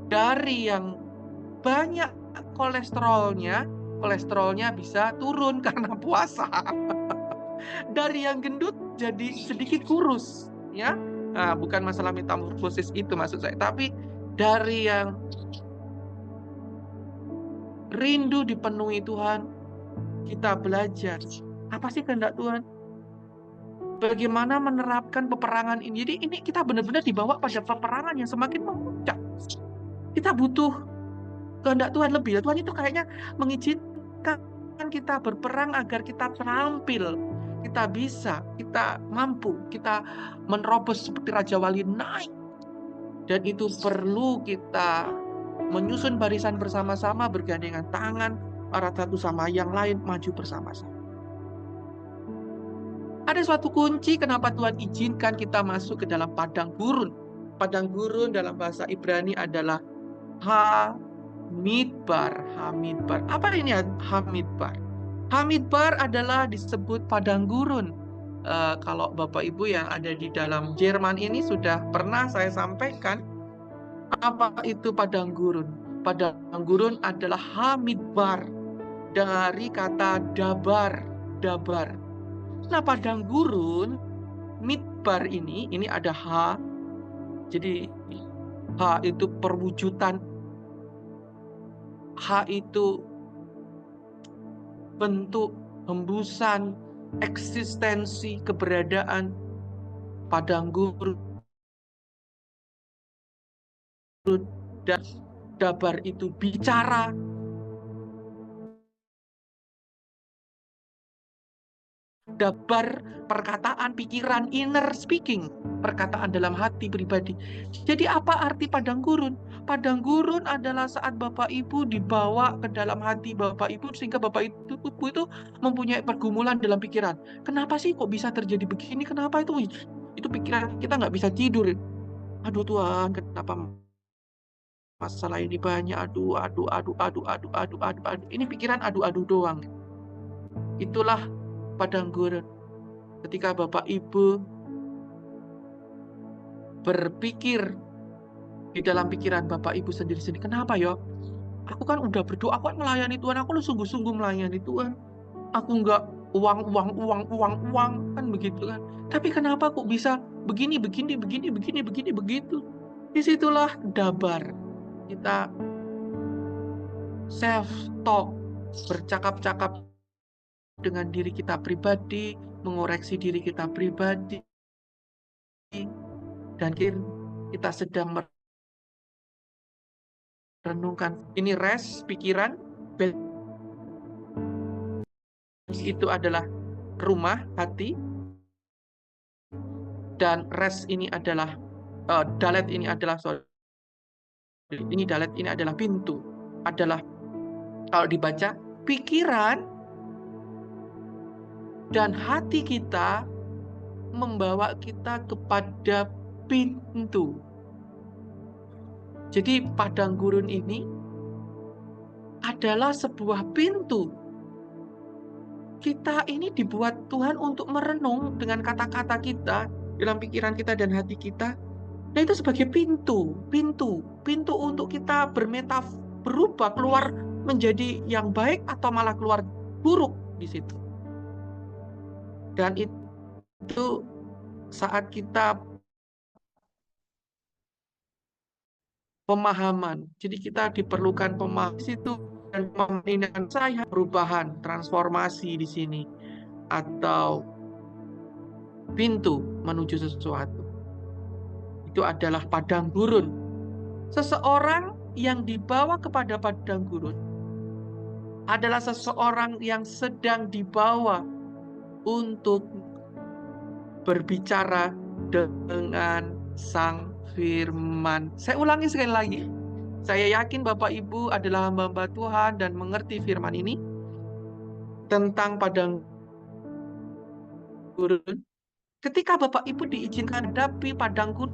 Dari yang banyak kolesterolnya bisa turun karena puasa. Dari yang gendut jadi sedikit kurus, ya. Nah, bukan masalah metamorfosis itu maksud saya, tapi dari yang rindu dipenuhi Tuhan, kita belajar apa sih kehendak Tuhan, bagaimana menerapkan peperangan ini. Jadi ini kita benar-benar dibawa pada peperangan yang semakin memuncak. Kita butuh kehendak Tuhan lebih. Tuhan itu kayaknya mengizinkan kita berperang agar kita terampil, kita bisa, kita mampu, kita menerobos seperti Raja Wali naik. Dan itu perlu kita menyusun barisan bersama-sama, bergandengan tangan, para satu sama yang lain maju bersama-sama. Ada suatu kunci kenapa Tuhan izinkan kita masuk ke dalam padang gurun. Padang gurun dalam bahasa Ibrani adalah Hamidbar. Hamidbar. Apa ini Hamidbar? Hamidbar adalah disebut padang gurun. Kalau Bapak Ibu yang ada di dalam Jerman ini sudah pernah saya sampaikan apa itu padang gurun. Padang gurun adalah Hamidbar dari kata dabar. Dabar. Nah, padang gurun, midbar ini ada H. Jadi H itu perwujudan. H itu bentuk, hembusan, eksistensi, keberadaan. Padang gurun dan dabar itu bicara. Dabar, perkataan, pikiran, inner speaking, perkataan dalam hati pribadi. Jadi apa arti padang gurun? Padang gurun adalah saat Bapak Ibu dibawa ke dalam hati Bapak Ibu, sehingga Bapak Ibu itu mempunyai pergumulan dalam pikiran. Kenapa sih kok bisa terjadi begini? Kenapa itu pikiran kita nggak bisa tidur. Aduh Tuhan, kenapa masalah ini banyak? Aduh. Ini pikiran aduh doang. Itulah padang gurun. Ketika Bapak Ibu berpikir di dalam pikiran Bapak Ibu sendiri-sendiri, kenapa ya? Aku kan udah berdoa, aku kan melayani Tuhan, aku lu sungguh-sungguh melayani Tuhan. Aku nggak uang, kan begitu kan. Tapi kenapa kok bisa begini, begitu. Disitulah dabar. Kita self-talk, bercakap-cakap dengan diri kita pribadi, mengoreksi diri kita pribadi, dan kita sedang merenungkan. Ini rest pikiran, itu adalah rumah hati, dan rest ini adalah dalet ini adalah dalet ini adalah pintu, adalah kalau dibaca pikiran dan hati kita membawa kita kepada pintu. Jadi padang gurun ini adalah sebuah pintu. Kita ini dibuat Tuhan untuk merenung dengan kata-kata kita dalam pikiran kita dan hati kita. Nah, itu sebagai pintu untuk kita berubah, keluar menjadi yang baik atau malah keluar buruk di situ. Dan itu saat kita pemahaman. Jadi kita diperlukan pemahaman di situ, dan pemahaman saya perubahan, transformasi di sini, atau pintu menuju sesuatu. Itu adalah padang gurun. Seseorang yang dibawa kepada padang gurun adalah seseorang yang sedang dibawa untuk berbicara dengan Sang Firman. Saya ulangi sekali lagi. Saya yakin Bapak Ibu adalah hamba-hamba Tuhan dan mengerti firman ini tentang padang gurun. Ketika Bapak Ibu diizinkan hadapi padang gurun,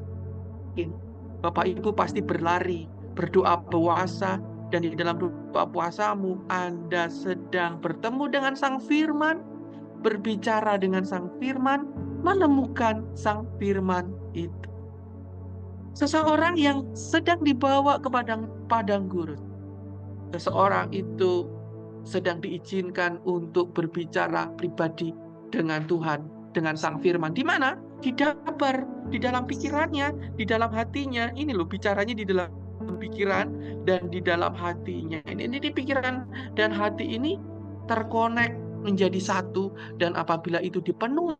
Bapak Ibu pasti berlari, berdoa puasa, dan di dalam doa puasamu Anda sedang bertemu dengan Sang Firman, berbicara dengan Sang Firman, menemukan Sang Firman itu. Seseorang yang sedang dibawa ke padang gurun, seseorang itu sedang diizinkan untuk berbicara pribadi dengan Tuhan, dengan Sang Firman. Di mana? Di dabar, di dalam pikirannya, di dalam hatinya. Ini loh bicaranya di dalam pikiran dan di dalam hatinya. Ini di pikiran dan hati ini terkonek menjadi satu, dan apabila itu dipenuhi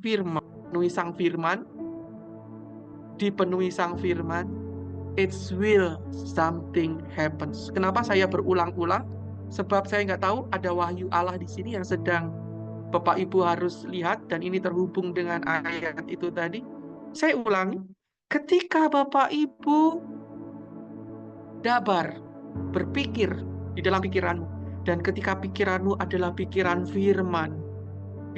firman, dipenuhi Sang Firman, it's will something happens. Kenapa saya berulang-ulang? Sebab saya nggak tahu ada wahyu Allah di sini yang sedang Bapak Ibu harus lihat, dan ini terhubung dengan ayat itu tadi. Saya ulangi, Ketika Bapak Ibu dabar, berpikir di dalam pikiranmu, dan ketika pikiranmu adalah pikiran firman,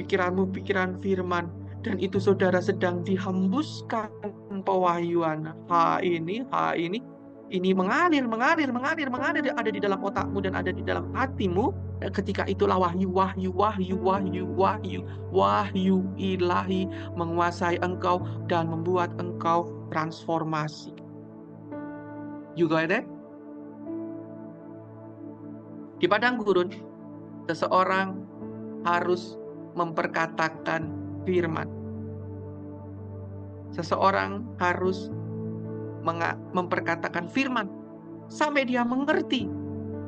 pikiranmu pikiran firman, dan itu saudara sedang dihembuskan pewahyuan, ini mengalir ada di dalam otakmu dan ada di dalam hatimu. Ketika itulah wahyu ilahi menguasai engkau dan membuat engkau transformasi. You got it? Di padang gurun, seseorang harus memperkatakan firman. Seseorang harus memperkatakan firman sampai dia mengerti.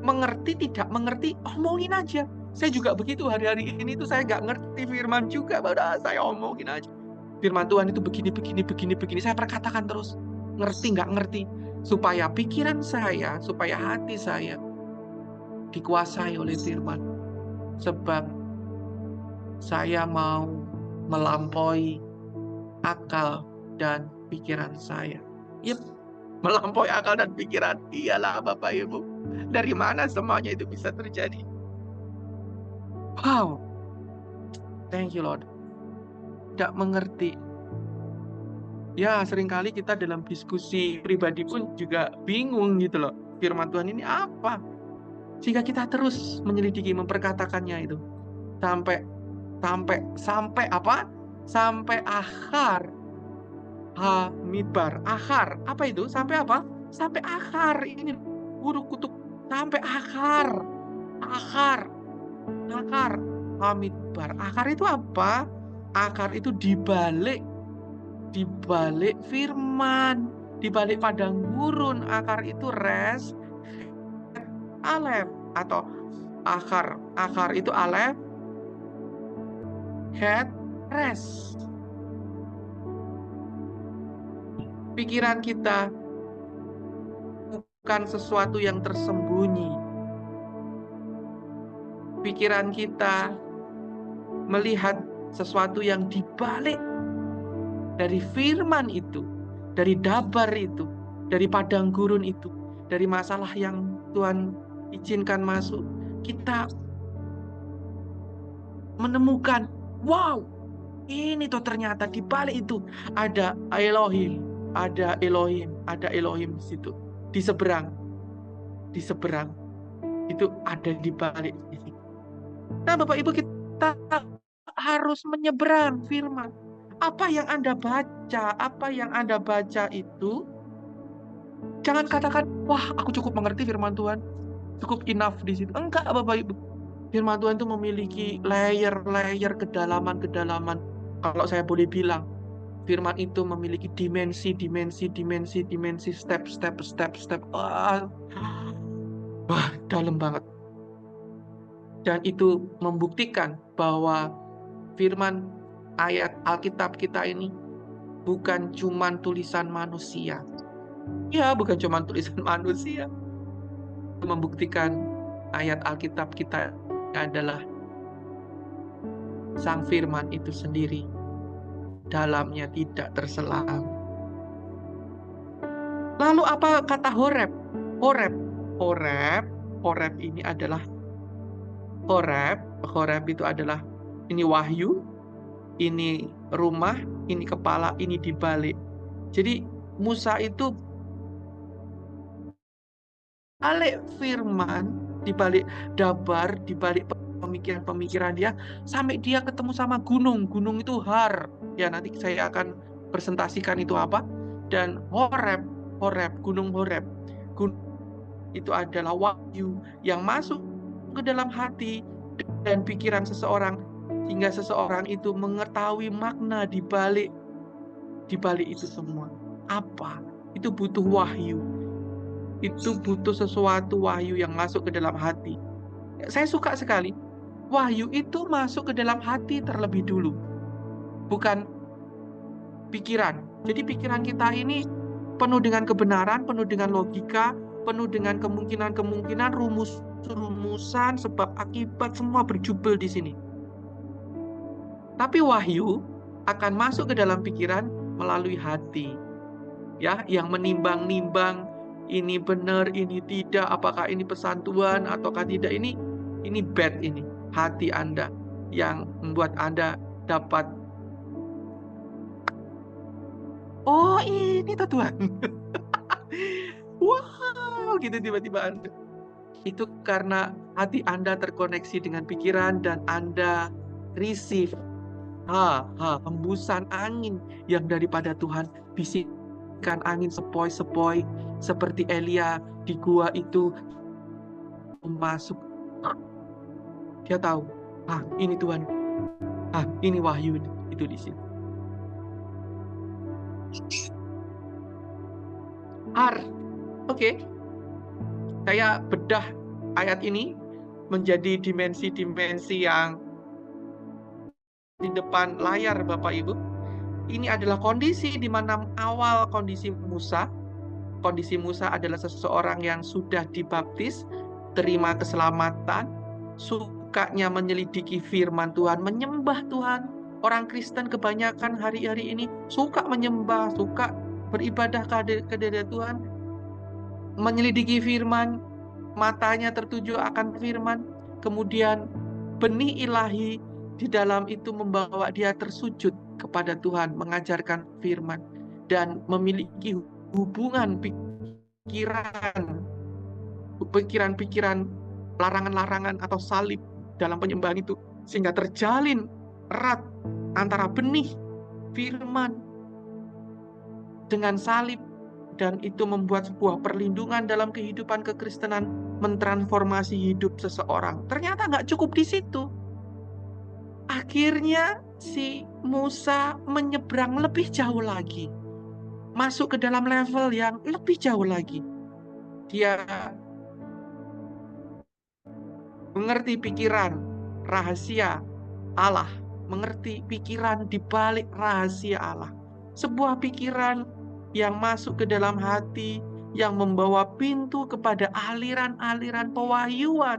Mengerti tidak mengerti, omongin aja. Saya juga begitu hari-hari ini tuh saya nggak ngerti firman juga, udah saya omongin aja. Firman Tuhan itu begini. Saya perkatakan terus, ngerti nggak ngerti, supaya pikiran saya, supaya hati saya dikuasai oleh firman. Sebab saya mau melampaui akal dan pikiran saya. Yep, melampaui akal dan pikiran. Iyalah Bapak Ibu. Dari mana semuanya itu bisa terjadi? Wow. Thank you Lord. Tidak mengerti. Ya, seringkali kita dalam diskusi pribadi pun juga bingung gitu loh. Firman Tuhan ini apa? Sehingga kita terus menyelidiki, memperkatakannya itu. Sampai apa? Sampai akar. Hamidbar. Akar. Apa itu? Sampai apa? Sampai akar. Ini huruf kutub. Sampai akar. Akar. Hamidbar. Akar itu apa? Akar itu dibalik firman, dibalik padang gurun. Akar itu res, alef, atau akar itu alef, het, res. Pikiran kita bukan sesuatu yang tersembunyi. Pikiran kita melihat sesuatu yang dibalik dari firman itu, dari dabar itu, dari padang gurun itu, dari masalah yang Tuhan izinkan masuk. Kita menemukan, wow, ini tuh ternyata di balik itu ada Elohim, ada Elohim di situ, di seberang itu ada di balik ini. Nah, Bapak Ibu, kita harus menyeberang firman. Apa yang Anda baca itu, jangan katakan, wah, aku cukup mengerti firman Tuhan, cukup enough di situ. Enggak, Bapak Ibu. Firman Tuhan itu memiliki layer-layer kedalaman. Kalau saya boleh bilang, firman itu memiliki dimensi, step. Wah, dalam banget. Dan itu membuktikan bahwa firman ayat Alkitab kita ini bukan cuma tulisan manusia. Ya, bukan cuma tulisan manusia. Itu membuktikan ayat Alkitab kita adalah Sang Firman itu sendiri. Dalamnya tidak terselam. Lalu apa kata Horeb? Horeb ini adalah Horeb itu adalah, ini wahyu, ini rumah, ini kepala, ini dibalik. Jadi Musa itu balik firman, dibalik dabar, dibalik pemikiran dia, sampai dia ketemu sama gunung. Gunung itu Har. Ya, nanti saya akan presentasikan itu apa. Dan Horeb, gunung Horeb. Gunung itu adalah wahyu yang masuk ke dalam hati dan pikiran seseorang, sehingga seseorang itu mengetahui makna di balik itu semua. Apa? Itu butuh wahyu. Itu butuh sesuatu wahyu yang masuk ke dalam hati. Saya suka sekali. Wahyu itu masuk ke dalam hati terlebih dulu. Bukan pikiran. Jadi pikiran kita ini penuh dengan kebenaran, penuh dengan logika, penuh dengan kemungkinan, rumusan, sebab akibat, semua berjubel di sini. Tapi wahyu akan masuk ke dalam pikiran melalui hati. ya, yang menimbang-nimbang ini benar, ini tidak, apakah ini pesan Tuhan ataukah tidak. Ini bad, ini hati Anda yang membuat Anda dapat, oh ini tuh Tuhan. Wow, gitu tiba-tiba Anda. Itu karena hati Anda terkoneksi dengan pikiran dan Anda receive hembusan angin yang daripada Tuhan, bisikan angin sepoi-sepoi seperti Elia di gua itu masuk. Dia tahu, ini Tuhan, ini wahyu itu di situ. Oke. Saya bedah ayat ini menjadi dimensi-dimensi yang di depan layar Bapak Ibu. Ini adalah kondisi di mana awal kondisi Musa. Kondisi Musa adalah seseorang yang sudah dibaptis, terima keselamatan, sukanya menyelidiki firman Tuhan, menyembah Tuhan. Orang Kristen kebanyakan hari-hari ini suka menyembah, suka beribadah kepada Tuhan, menyelidiki firman, matanya tertuju akan firman, kemudian benih ilahi di dalam itu membawa dia tersujud kepada Tuhan, mengajarkan firman, dan memiliki hubungan pikiran larangan-larangan atau salib dalam penyembahan itu, sehingga terjalin erat antara benih firman dengan salib, dan itu membuat sebuah perlindungan dalam kehidupan kekristenan, mentransformasi hidup seseorang. Ternyata nggak cukup di situ. Akhirnya si Musa menyeberang lebih jauh lagi, masuk ke dalam level yang lebih jauh lagi. Dia mengerti pikiran rahasia Allah, mengerti pikiran di balik rahasia Allah. Sebuah pikiran yang masuk ke dalam hati, yang membawa pintu kepada aliran-aliran pewahyuan.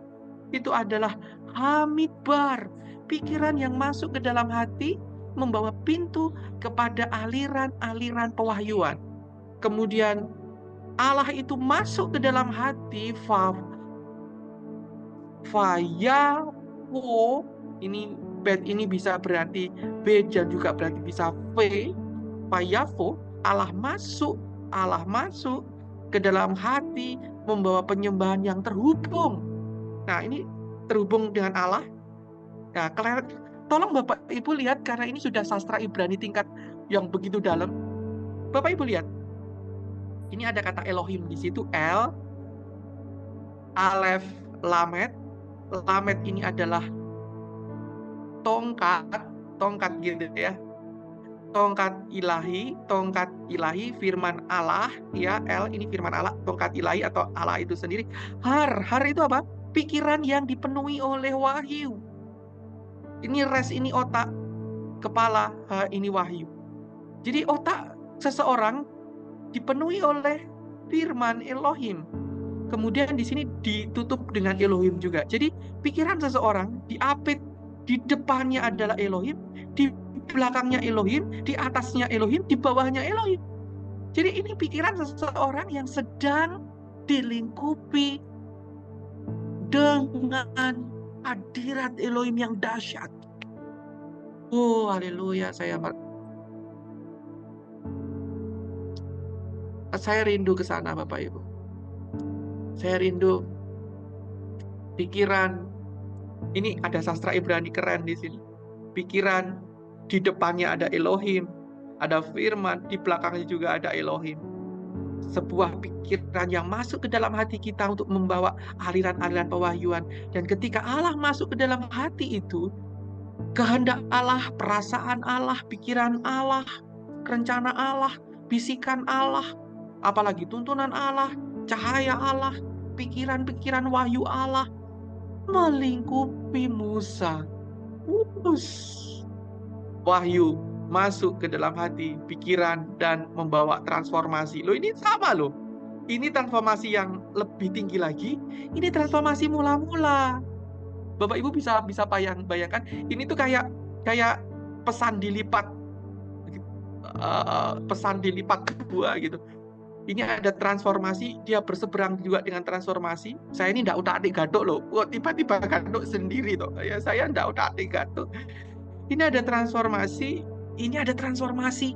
Itu adalah Hamidbar. Pikiran yang masuk ke dalam hati membawa pintu kepada aliran-aliran pewahyuan. Kemudian Allah itu masuk ke dalam hati, Fayavo, ini bed ini bisa berarti B dan juga berarti bisa V. Fayavo, Allah masuk ke dalam hati, membawa penyembahan yang terhubung. Nah, ini terhubung dengan Allah. Nah, tolong Bapak Ibu lihat, karena ini sudah sastra Ibrani tingkat yang begitu dalam. Bapak Ibu lihat, ini ada kata Elohim di situ, El, Alef, Lamet. Lamet ini adalah tongkat gitu ya. Tongkat ilahi, firman Allah, ya, El ini firman Allah, tongkat ilahi atau Allah itu sendiri. Har itu apa? Pikiran yang dipenuhi oleh wahyu. Ini res, ini otak, kepala, ini wahyu. Jadi otak seseorang dipenuhi oleh firman Elohim. Kemudian di sini ditutup dengan Elohim juga. Jadi pikiran seseorang diapit, di depannya adalah Elohim, di belakangnya Elohim, di atasnya Elohim, di bawahnya Elohim. Jadi ini pikiran seseorang yang sedang dilingkupi dengan hadirat Elohim yang dahsyat. Oh, haleluya, saya rindu ke sana Bapak Ibu. Saya rindu pikiran. Ini ada sastra Ibrani keren di sini. Pikiran, di depannya ada Elohim, ada firman, di belakangnya juga ada Elohim. Sebuah pikiran yang masuk ke dalam hati kita untuk membawa aliran-aliran pewahyuan. Dan ketika Allah masuk ke dalam hati itu, kehendak Allah, perasaan Allah, pikiran Allah, rencana Allah, bisikan Allah, apalagi tuntunan Allah, cahaya Allah, pikiran-pikiran wahyu Allah melingkupi Musa. Wahyu masuk ke dalam hati, pikiran, dan membawa transformasi. Loh, ini sama loh. Ini transformasi yang lebih tinggi lagi. Ini transformasi mula-mula. Bapak Ibu bisa bayangkan, ini tuh kayak pesan dilipat. pesan dilipat 2 gitu. Ini ada transformasi, dia berseberang juga dengan transformasi. Saya ini ndak utak-atik gathuk loh. Kok tiba-tiba gathuk sendiri toh. Ya saya ndak utak-atik gathuk. Ini ada transformasi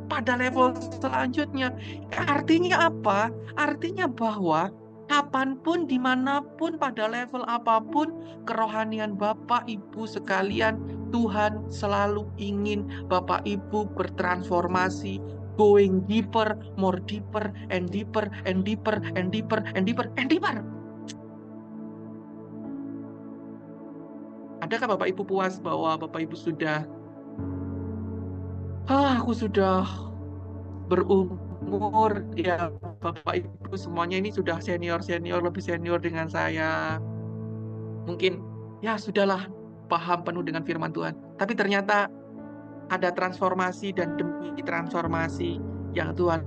pada level selanjutnya. Artinya apa? Artinya bahwa kapanpun, dimanapun, pada level apapun, kerohanian Bapak Ibu sekalian, Tuhan selalu ingin Bapak Ibu bertransformasi, going deeper, more deeper, and deeper, and deeper, and deeper, and deeper, and deeper. Adakah Bapak Ibu puas bahwa Bapak Ibu sudah aku sudah berumur, ya Bapak Ibu semuanya ini sudah senior-senior, lebih senior dengan saya. Mungkin ya sudahlah paham penuh dengan firman Tuhan. Tapi ternyata ada transformasi dan demi transformasi yang Tuhan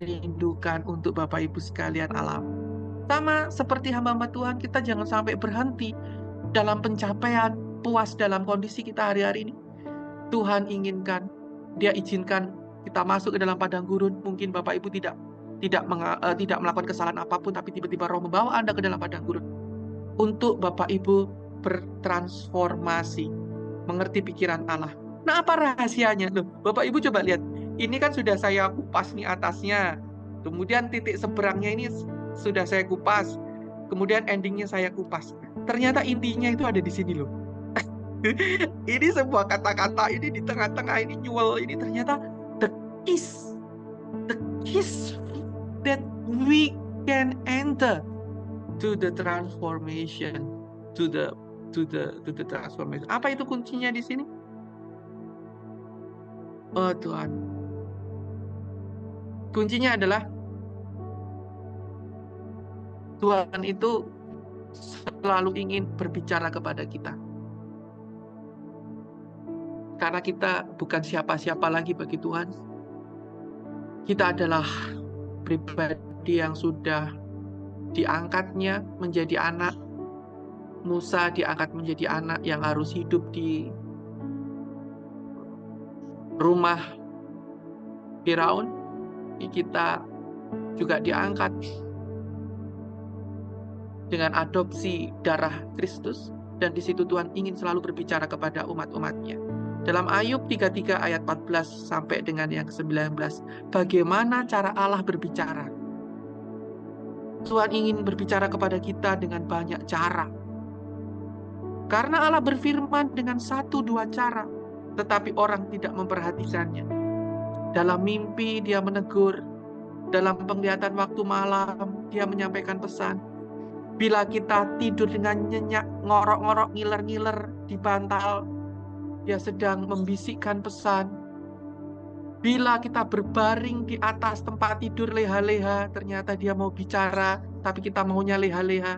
rindukan untuk Bapak Ibu sekalian alam. Sama seperti hamba-hamba Tuhan, kita jangan sampai berhenti dalam pencapaian, puas dalam kondisi kita hari-hari ini. Tuhan inginkan, Dia izinkan kita masuk ke dalam padang gurun. Mungkin Bapak Ibu tidak melakukan kesalahan apapun, tapi tiba-tiba Roh membawa Anda ke dalam padang gurun untuk Bapak Ibu bertransformasi, mengerti pikiran Allah. Nah, apa rahasianya? Loh, Bapak Ibu coba lihat. Ini kan sudah saya kupas nih atasnya. Kemudian titik seberangnya ini sudah saya kupas. Kemudian endingnya saya kupas. Ternyata intinya itu ada di sini loh. Ini sebuah kata-kata ini di tengah-tengah ini nyuel ini ternyata the keys that we can enter to the transformation, to the transformation. Apa itu kuncinya di sini? Oh Tuhan, kuncinya adalah Tuhan itu selalu ingin berbicara kepada kita. Karena kita bukan siapa-siapa lagi bagi Tuhan. Kita adalah pribadi yang sudah diangkatnya menjadi anak. Musa diangkat menjadi anak yang harus hidup di rumah Firaun. Kita juga diangkat dengan adopsi darah Kristus. Dan di situ Tuhan ingin selalu berbicara kepada umat-umatnya. Dalam Ayub 33 ayat 14 sampai dengan yang ke-19, bagaimana cara Allah berbicara? Tuhan ingin berbicara kepada kita dengan banyak cara. Karena Allah berfirman dengan 1-2 cara, tetapi orang tidak memperhatikannya. Dalam mimpi dia menegur, dalam penglihatan waktu malam dia menyampaikan pesan. Bila kita tidur dengan nyenyak, ngorok-ngorok, ngiler-ngiler di bantal, dia sedang membisikkan pesan. Bila kita berbaring di atas tempat tidur leha-leha, ternyata dia mau bicara, tapi kita maunya leha-leha.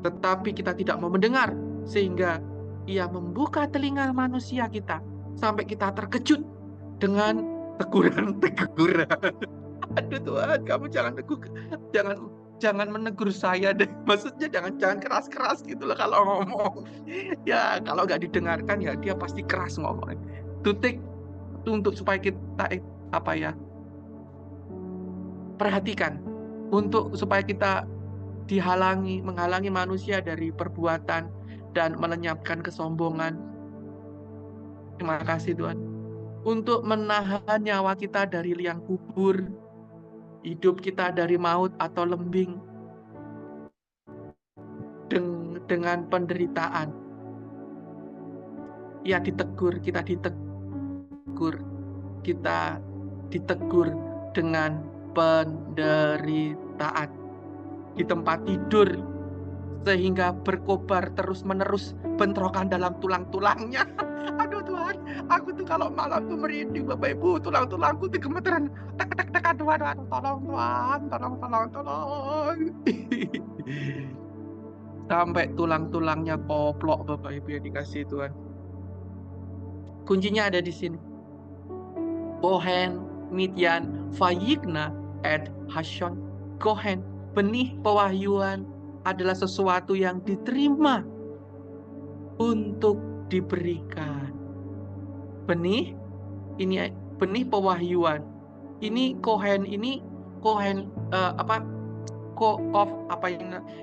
Tetapi kita tidak mau mendengar, sehingga ia membuka telinga manusia kita, sampai kita terkejut dengan teguran-teguran. Aduh Tuhan, kamu jangan menegur saya deh. Maksudnya jangan keras-keras gitu loh kalau ngomong. Ya kalau nggak didengarkan ya dia pasti keras ngomong. Untuk supaya kita perhatikan, untuk supaya kita menghalangi manusia dari perbuatan dan melenyapkan kesombongan. Terima kasih Tuhan. Untuk menahan nyawa kita dari liang kubur, hidup kita dari maut atau lembing, dengan penderitaan. Ya ditegur, kita ditegur dengan penderitaan. Di tempat tidur, sehingga berkobar terus-menerus bentrokan dalam tulang-tulangnya. Aduh Tuhan, aku tuh kalau malam tuh merinding Bapak Ibu, tulang-tulangku tuh gemeteran. Tek, aduh, tolong Tuhan, tolong. Sampai tulang-tulangnya koplok Bapak Ibu yang dikasih Tuhan. Kuncinya ada di sini. Kohen, Midyan, Vayikna, Ed Hashon. Kohen, benih pewahyuan adalah sesuatu yang diterima untuk diberikan. Benih Ini benih pewahyuan. Ini Kohen,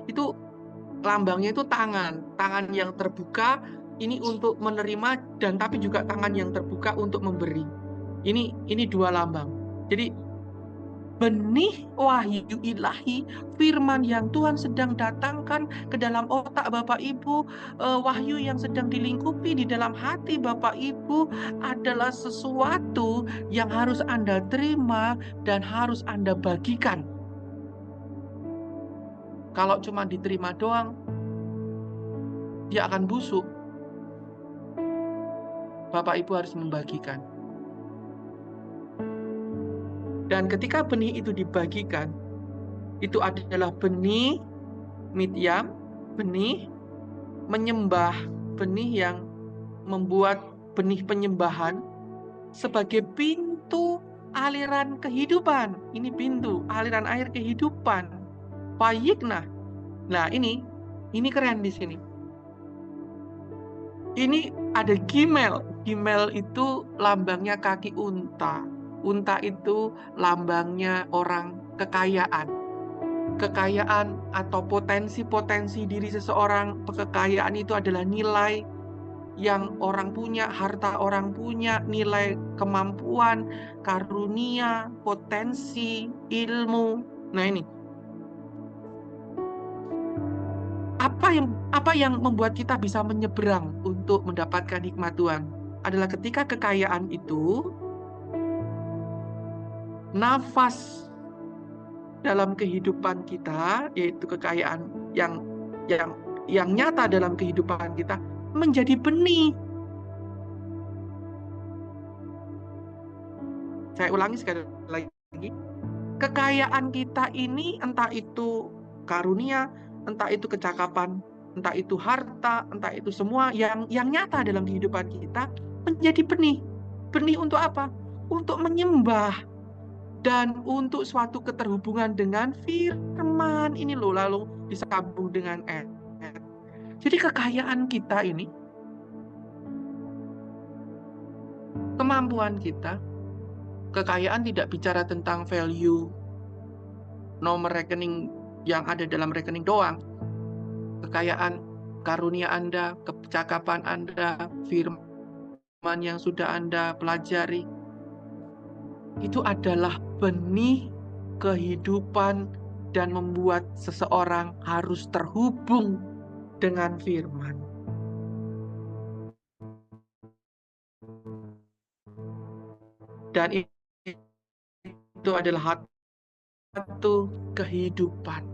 itu lambangnya itu tangan yang terbuka ini untuk menerima, dan tapi juga tangan yang terbuka untuk memberi. Ini dua lambang. Jadi benih wahyu ilahi, firman yang Tuhan sedang datangkan ke dalam otak Bapak Ibu, wahyu yang sedang dilingkupi di dalam hati Bapak Ibu adalah sesuatu yang harus Anda terima dan harus Anda bagikan. Kalau cuma diterima doang, dia akan busuk. Bapak Ibu harus membagikan. Dan ketika benih itu dibagikan, itu adalah benih Midyam, benih menyembah, benih yang membuat benih penyembahan sebagai pintu aliran kehidupan. Ini pintu aliran air kehidupan. Payikna. Nah, ini keren di sini. Ini ada gimel. Gimel itu lambangnya kaki unta. Unta itu lambangnya orang kekayaan. Kekayaan atau potensi-potensi diri seseorang, kekayaan itu adalah nilai yang orang punya, harta orang punya, nilai kemampuan, karunia, potensi, ilmu. Nah ini, apa yang membuat kita bisa menyeberang untuk mendapatkan hikmat Tuhan adalah ketika kekayaan itu nafas dalam kehidupan kita, yaitu kekayaan yang nyata dalam kehidupan kita, menjadi benih. Saya ulangi sekali lagi. Kekayaan kita ini, entah itu karunia, entah itu kecakapan, entah itu harta, entah itu semua yang nyata dalam kehidupan kita, menjadi benih. Benih untuk apa? Untuk menyembah dan untuk suatu keterhubungan dengan firman ini loh, lalu disambung dengan Jadi kekayaan kita ini, kemampuan kita, kekayaan tidak bicara tentang value nomor rekening yang ada dalam rekening doang. Kekayaan karunia Anda, kecakapan Anda, firman yang sudah Anda pelajari, itu adalah benih kehidupan dan membuat seseorang harus terhubung dengan firman. Dan itu adalah satu kehidupan.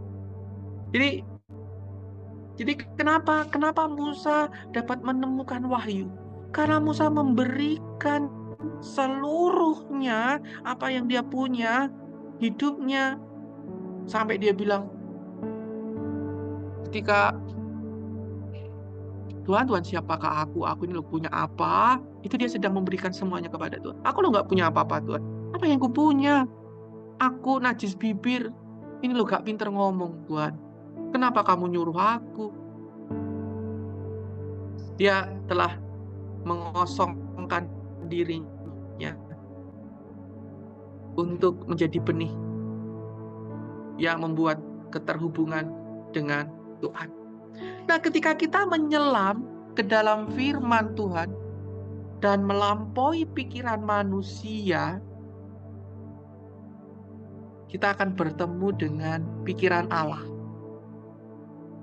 Jadi kenapa Musa dapat menemukan wahyu? Karena Musa memberikan seluruhnya apa yang dia punya, hidupnya, sampai dia bilang, ketika Tuhan siapakah aku? Aku ini lo punya apa? Itu dia sedang memberikan semuanya kepada Tuhan. Aku lo nggak punya apa-apa Tuhan. Apa yang ku punya? Aku najis bibir. Ini lo gak pinter ngomong Tuhan. Kenapa kamu nyuruh aku? Dia telah mengosongkan dirinya untuk menjadi benih yang membuat keterhubungan dengan Tuhan. Nah, ketika kita menyelam ke dalam firman Tuhan dan melampaui pikiran manusia, kita akan bertemu dengan pikiran Allah.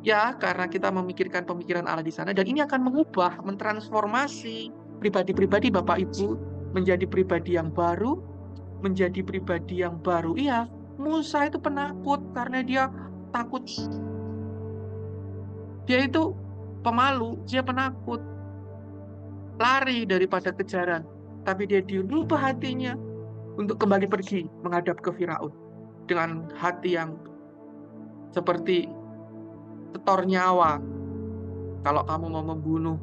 Ya, karena kita memikirkan pemikiran Allah di sana, dan ini akan mengubah, mentransformasi pribadi-pribadi Bapak Ibu menjadi pribadi yang baru, menjadi pribadi yang baru. Iya, Musa itu penakut karena dia takut. Dia itu pemalu, dia penakut. Lari daripada kejaran. Tapi dia dirubah hatinya untuk kembali pergi menghadap ke Firaun dengan hati yang seperti setor nyawa. Kalau kamu mau membunuh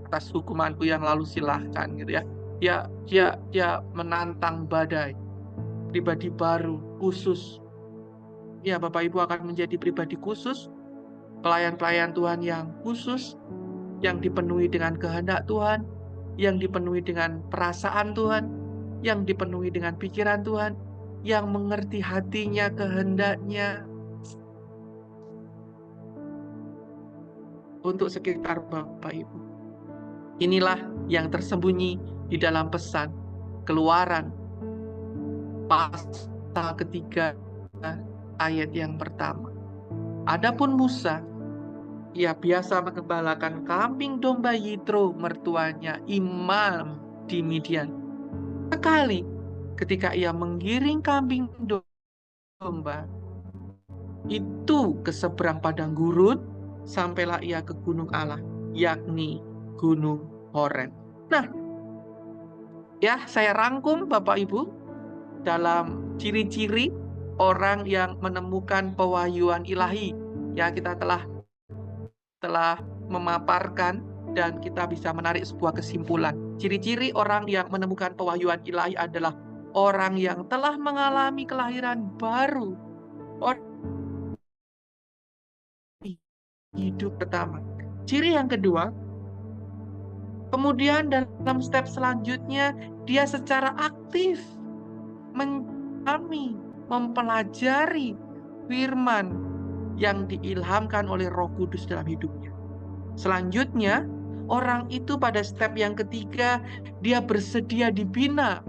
atas hukumanku yang lalu, silahkan gitu ya. Dia menantang badai. Pribadi baru, khusus. Ya, Bapak Ibu akan menjadi pribadi khusus, pelayan-pelayan Tuhan yang khusus, yang dipenuhi dengan kehendak Tuhan, yang dipenuhi dengan perasaan Tuhan, yang dipenuhi dengan pikiran Tuhan, yang mengerti hatinya, kehendaknya untuk sekitar Bapak Ibu. Inilah yang tersembunyi di dalam pesan Keluaran pasal ketiga ayat yang pertama. Adapun Musa, ia biasa mengembalakan kambing domba Yitro mertuanya imam di Midian. Sekali ketika ia menggiring kambing domba itu ke seberang padang gurun, sampailah ia ke gunung Allah, yakni Gunung Horeb. Nah, ya saya rangkum Bapak Ibu dalam ciri-ciri orang yang menemukan pewahyuan ilahi. Ya, kita telah memaparkan dan kita bisa menarik sebuah kesimpulan. Ciri-ciri orang yang menemukan pewahyuan ilahi adalah orang yang telah mengalami kelahiran baru. Orang hidup pertama. Ciri yang kedua, kemudian dalam step selanjutnya dia secara aktif memahami, mempelajari firman yang diilhamkan oleh Roh Kudus dalam hidupnya. Selanjutnya, orang itu pada step yang ketiga, dia bersedia dibina.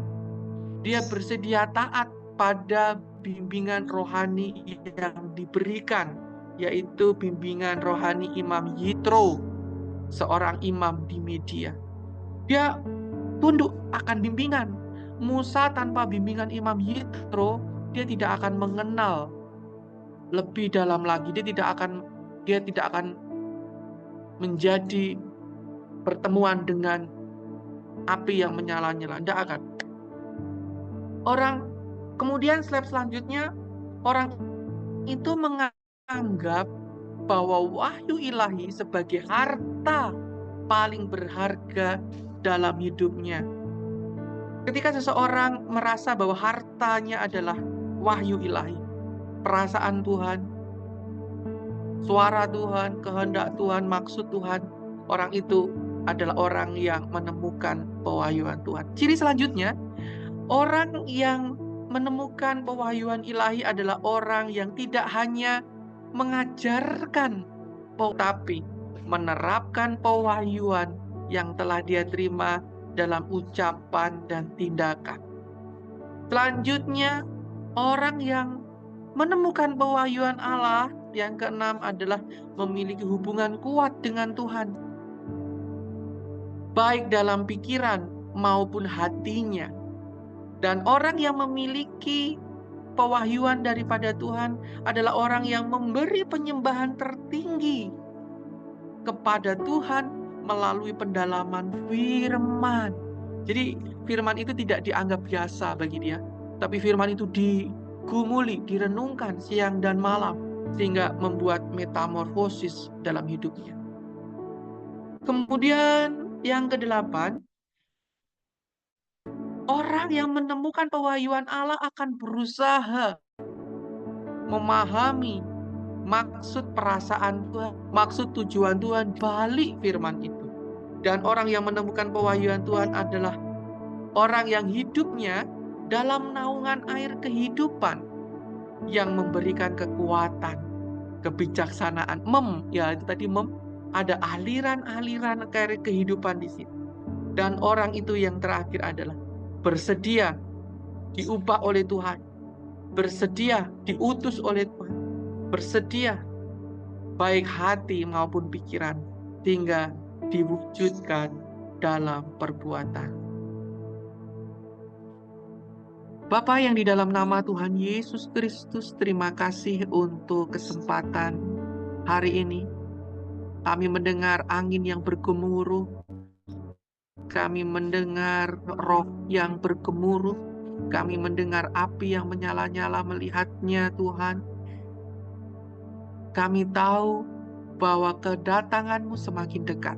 Dia bersedia taat pada bimbingan rohani yang diberikan, yaitu bimbingan rohani Imam Yitro, seorang imam di Media. Dia tunduk akan bimbingan. Musa tanpa bimbingan Imam Yitro, dia tidak akan mengenal lebih dalam lagi. Dia tidak akan menjadi pertemuan dengan api yang menyala-nyala. Tidak akan. Kemudian step selanjutnya, orang itu menganggap bahwa wahyu ilahi sebagai harta paling berharga dalam hidupnya. Ketika seseorang merasa bahwa hartanya adalah wahyu ilahi, perasaan Tuhan, suara Tuhan, kehendak Tuhan, maksud Tuhan, orang itu adalah orang yang menemukan pewahyuan Tuhan. Ciri selanjutnya, orang yang menemukan pewahyuan ilahi adalah orang yang tidak hanya mengajarkan, tapi menerapkan pewahyuan yang telah dia terima dalam ucapan dan tindakan. Selanjutnya, orang yang menemukan pewahyuan Allah yang keenam adalah memiliki hubungan kuat dengan Tuhan, baik dalam pikiran maupun hatinya. Dan orang yang memiliki pewahyuan daripada Tuhan adalah orang yang memberi penyembahan tertinggi kepada Tuhan melalui pendalaman firman. Jadi firman itu tidak dianggap biasa bagi dia, tapi firman itu digumuli, direnungkan siang dan malam, sehingga membuat metamorfosis dalam hidupnya. Kemudian yang kedelapan, orang yang menemukan pewahyuan Allah akan berusaha memahami maksud perasaan Tuhan, maksud tujuan Tuhan balik firman itu. Dan orang yang menemukan pewahyuan Tuhan adalah orang yang hidupnya dalam naungan air kehidupan yang memberikan kekuatan, kebijaksanaan. Itu tadi ada aliran-aliran air kehidupan di situ. Dan orang itu yang terakhir adalah bersedia diubah oleh Tuhan, bersedia diutus oleh Tuhan, bersedia baik hati maupun pikiran, sehingga diwujudkan dalam perbuatan. Bapa yang di dalam nama Tuhan Yesus Kristus, terima kasih untuk kesempatan hari ini. Kami mendengar angin yang bergemuruh, kami mendengar roh yang bergemuruh, kami mendengar api yang menyala-nyala melihatnya Tuhan. Kami tahu bahwa kedatangan-Mu semakin dekat.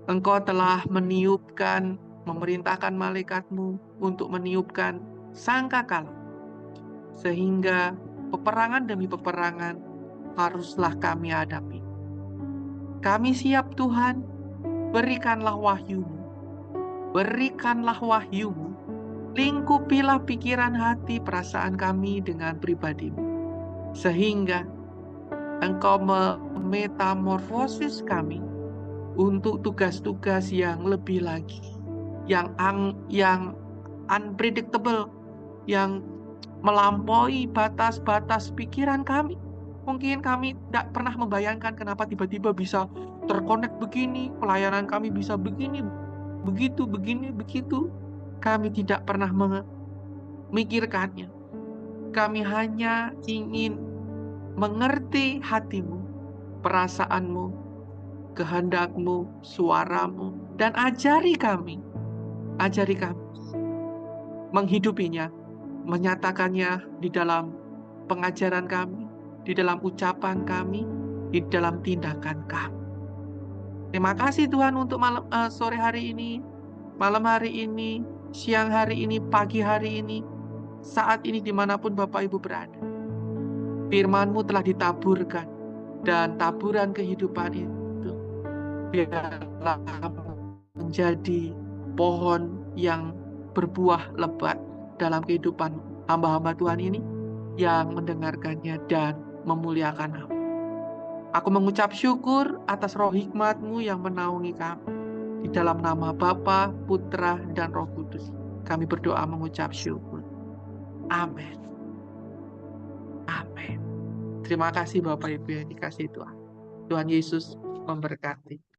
Engkau telah meniupkan, memerintahkan malaikat-Mu untuk meniupkan sangkakala, sehingga peperangan demi peperangan haruslah kami hadapi. Kami siap Tuhan, berikanlah wahyu-Mu, berikanlah wahyu-Mu, Lingkupilah pikiran, hati, perasaan kami dengan pribadi-Mu, sehingga Engkau memetamorfosis kami untuk tugas-tugas yang lebih lagi, yang unpredictable, yang melampaui batas-batas pikiran kami. Mungkin kami tidak pernah membayangkan kenapa tiba-tiba bisa terkonek begini, pelayanan kami bisa begini, begitu, begini, begitu. Kami tidak pernah memikirkannya. Kami hanya ingin mengerti hati-Mu, perasaan-Mu, kehendak-Mu, suara-Mu, dan ajari kami menghidupinya, menyatakannya di dalam pengajaran kami, di dalam ucapan kami, di dalam tindakan kami. Terima kasih Tuhan untuk sore hari ini, malam hari ini, siang hari ini, pagi hari ini, saat ini dimanapun Bapak Ibu berada. Firman-Mu telah ditaburkan, dan taburan kehidupan itu biarlah menjadi pohon yang berbuah lebat dalam kehidupan hamba-hamba Tuhan ini yang mendengarkannya dan memuliakan Nama. Aku mengucap syukur atas roh hikmat-Mu yang menaungi kami. Di dalam nama Bapa, Putra, dan Roh Kudus, kami berdoa mengucap syukur. Amin. Amin. Terima kasih Bapak Ibu yang dikasihi Tuhan. Tuhan Yesus memberkati.